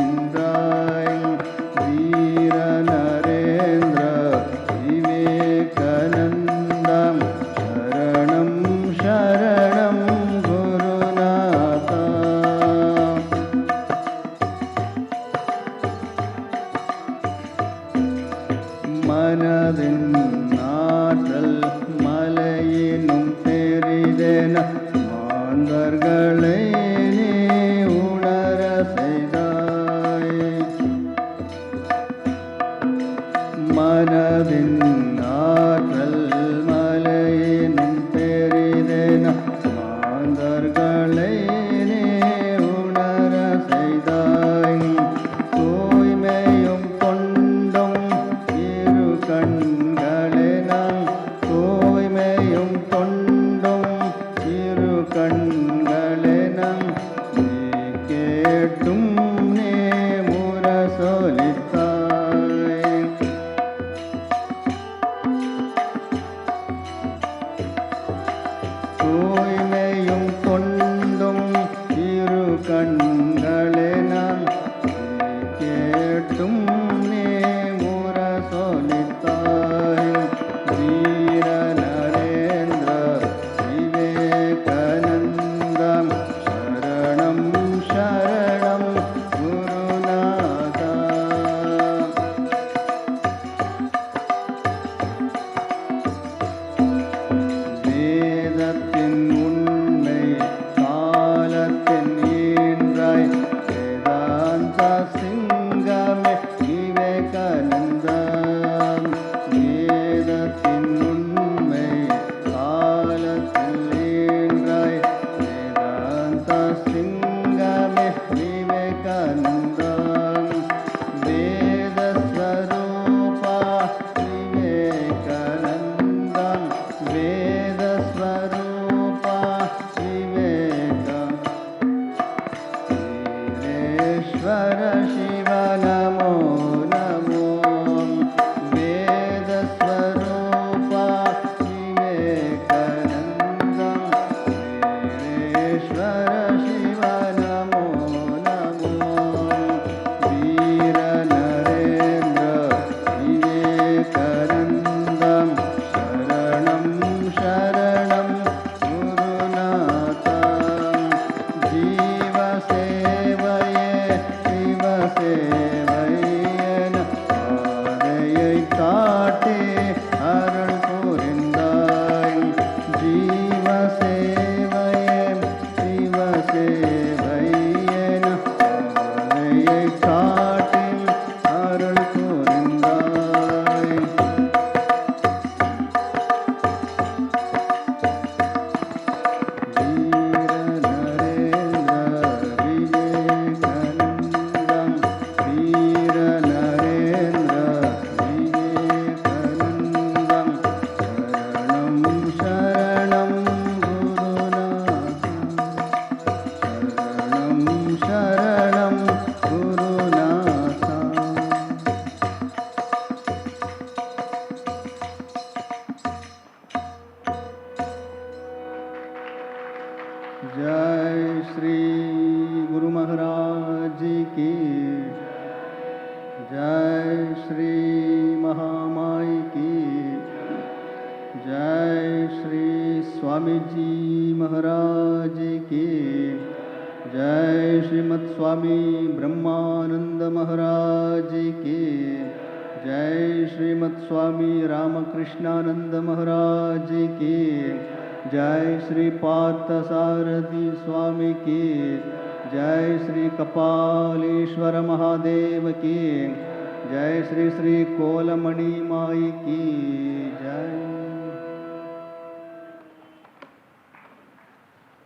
Speaker 11: கண்களென கேட்டும் நீ முரசொலித்தாய். வீர நரேந்திர விவேகானந்தம் சரணம் சரணம் குருநாதா. வேதத்தின் உண்மை காலத்தின் ஈன்றாய் வேதாந்த சிங்கமே விவேகானந்தம். வேதத்தின் உண்மை காலத்தில் ஈன்றாய் வேதாந்த சிங்கமே விவேகானந்தம். வேதஸ்வரூபா விவேகானந்தம். வேதஸ்வரூபா விவேகம். வீரேஸ்வர சிவ நமோ நமோ. வேதஸ்வரூபா விவேகானந்தம். வீரேஸ்வர சிவ நமோ நமோ. வீர நரேந்திர விவேகானந்தம் சரணம் சரணம் குருநாதா. ஜீவ சேவையே சிவ சேவையென பாதையை காட்டி அருள் புரிந்தாய். ஜீவ சேவையே சிவ சேவையென பாதையை காட்டி அருள் புரிந்தாய். வீர நரேந்திர விவேகானந்தம். வீர நரேந்திர விவேகானந்தம் சரணம் சரணம் குருநாதா. சரணம் சரணம் குருநாதா. जय श्री गुरु महाराज की जय. श्री महामाई की जय. श्री स्वामी जी महाराज की जय. श्रीमद स्वामी ब्रह्मानंद महाराज की जय. श्रीमद स्वामी रामकृष्णानंद महाराज की जय. श्री पार्थसारथी स्वामी की जय. श्री कपालेश्वर महादेव की जय. श्री श्री कोलमणि माई की जय.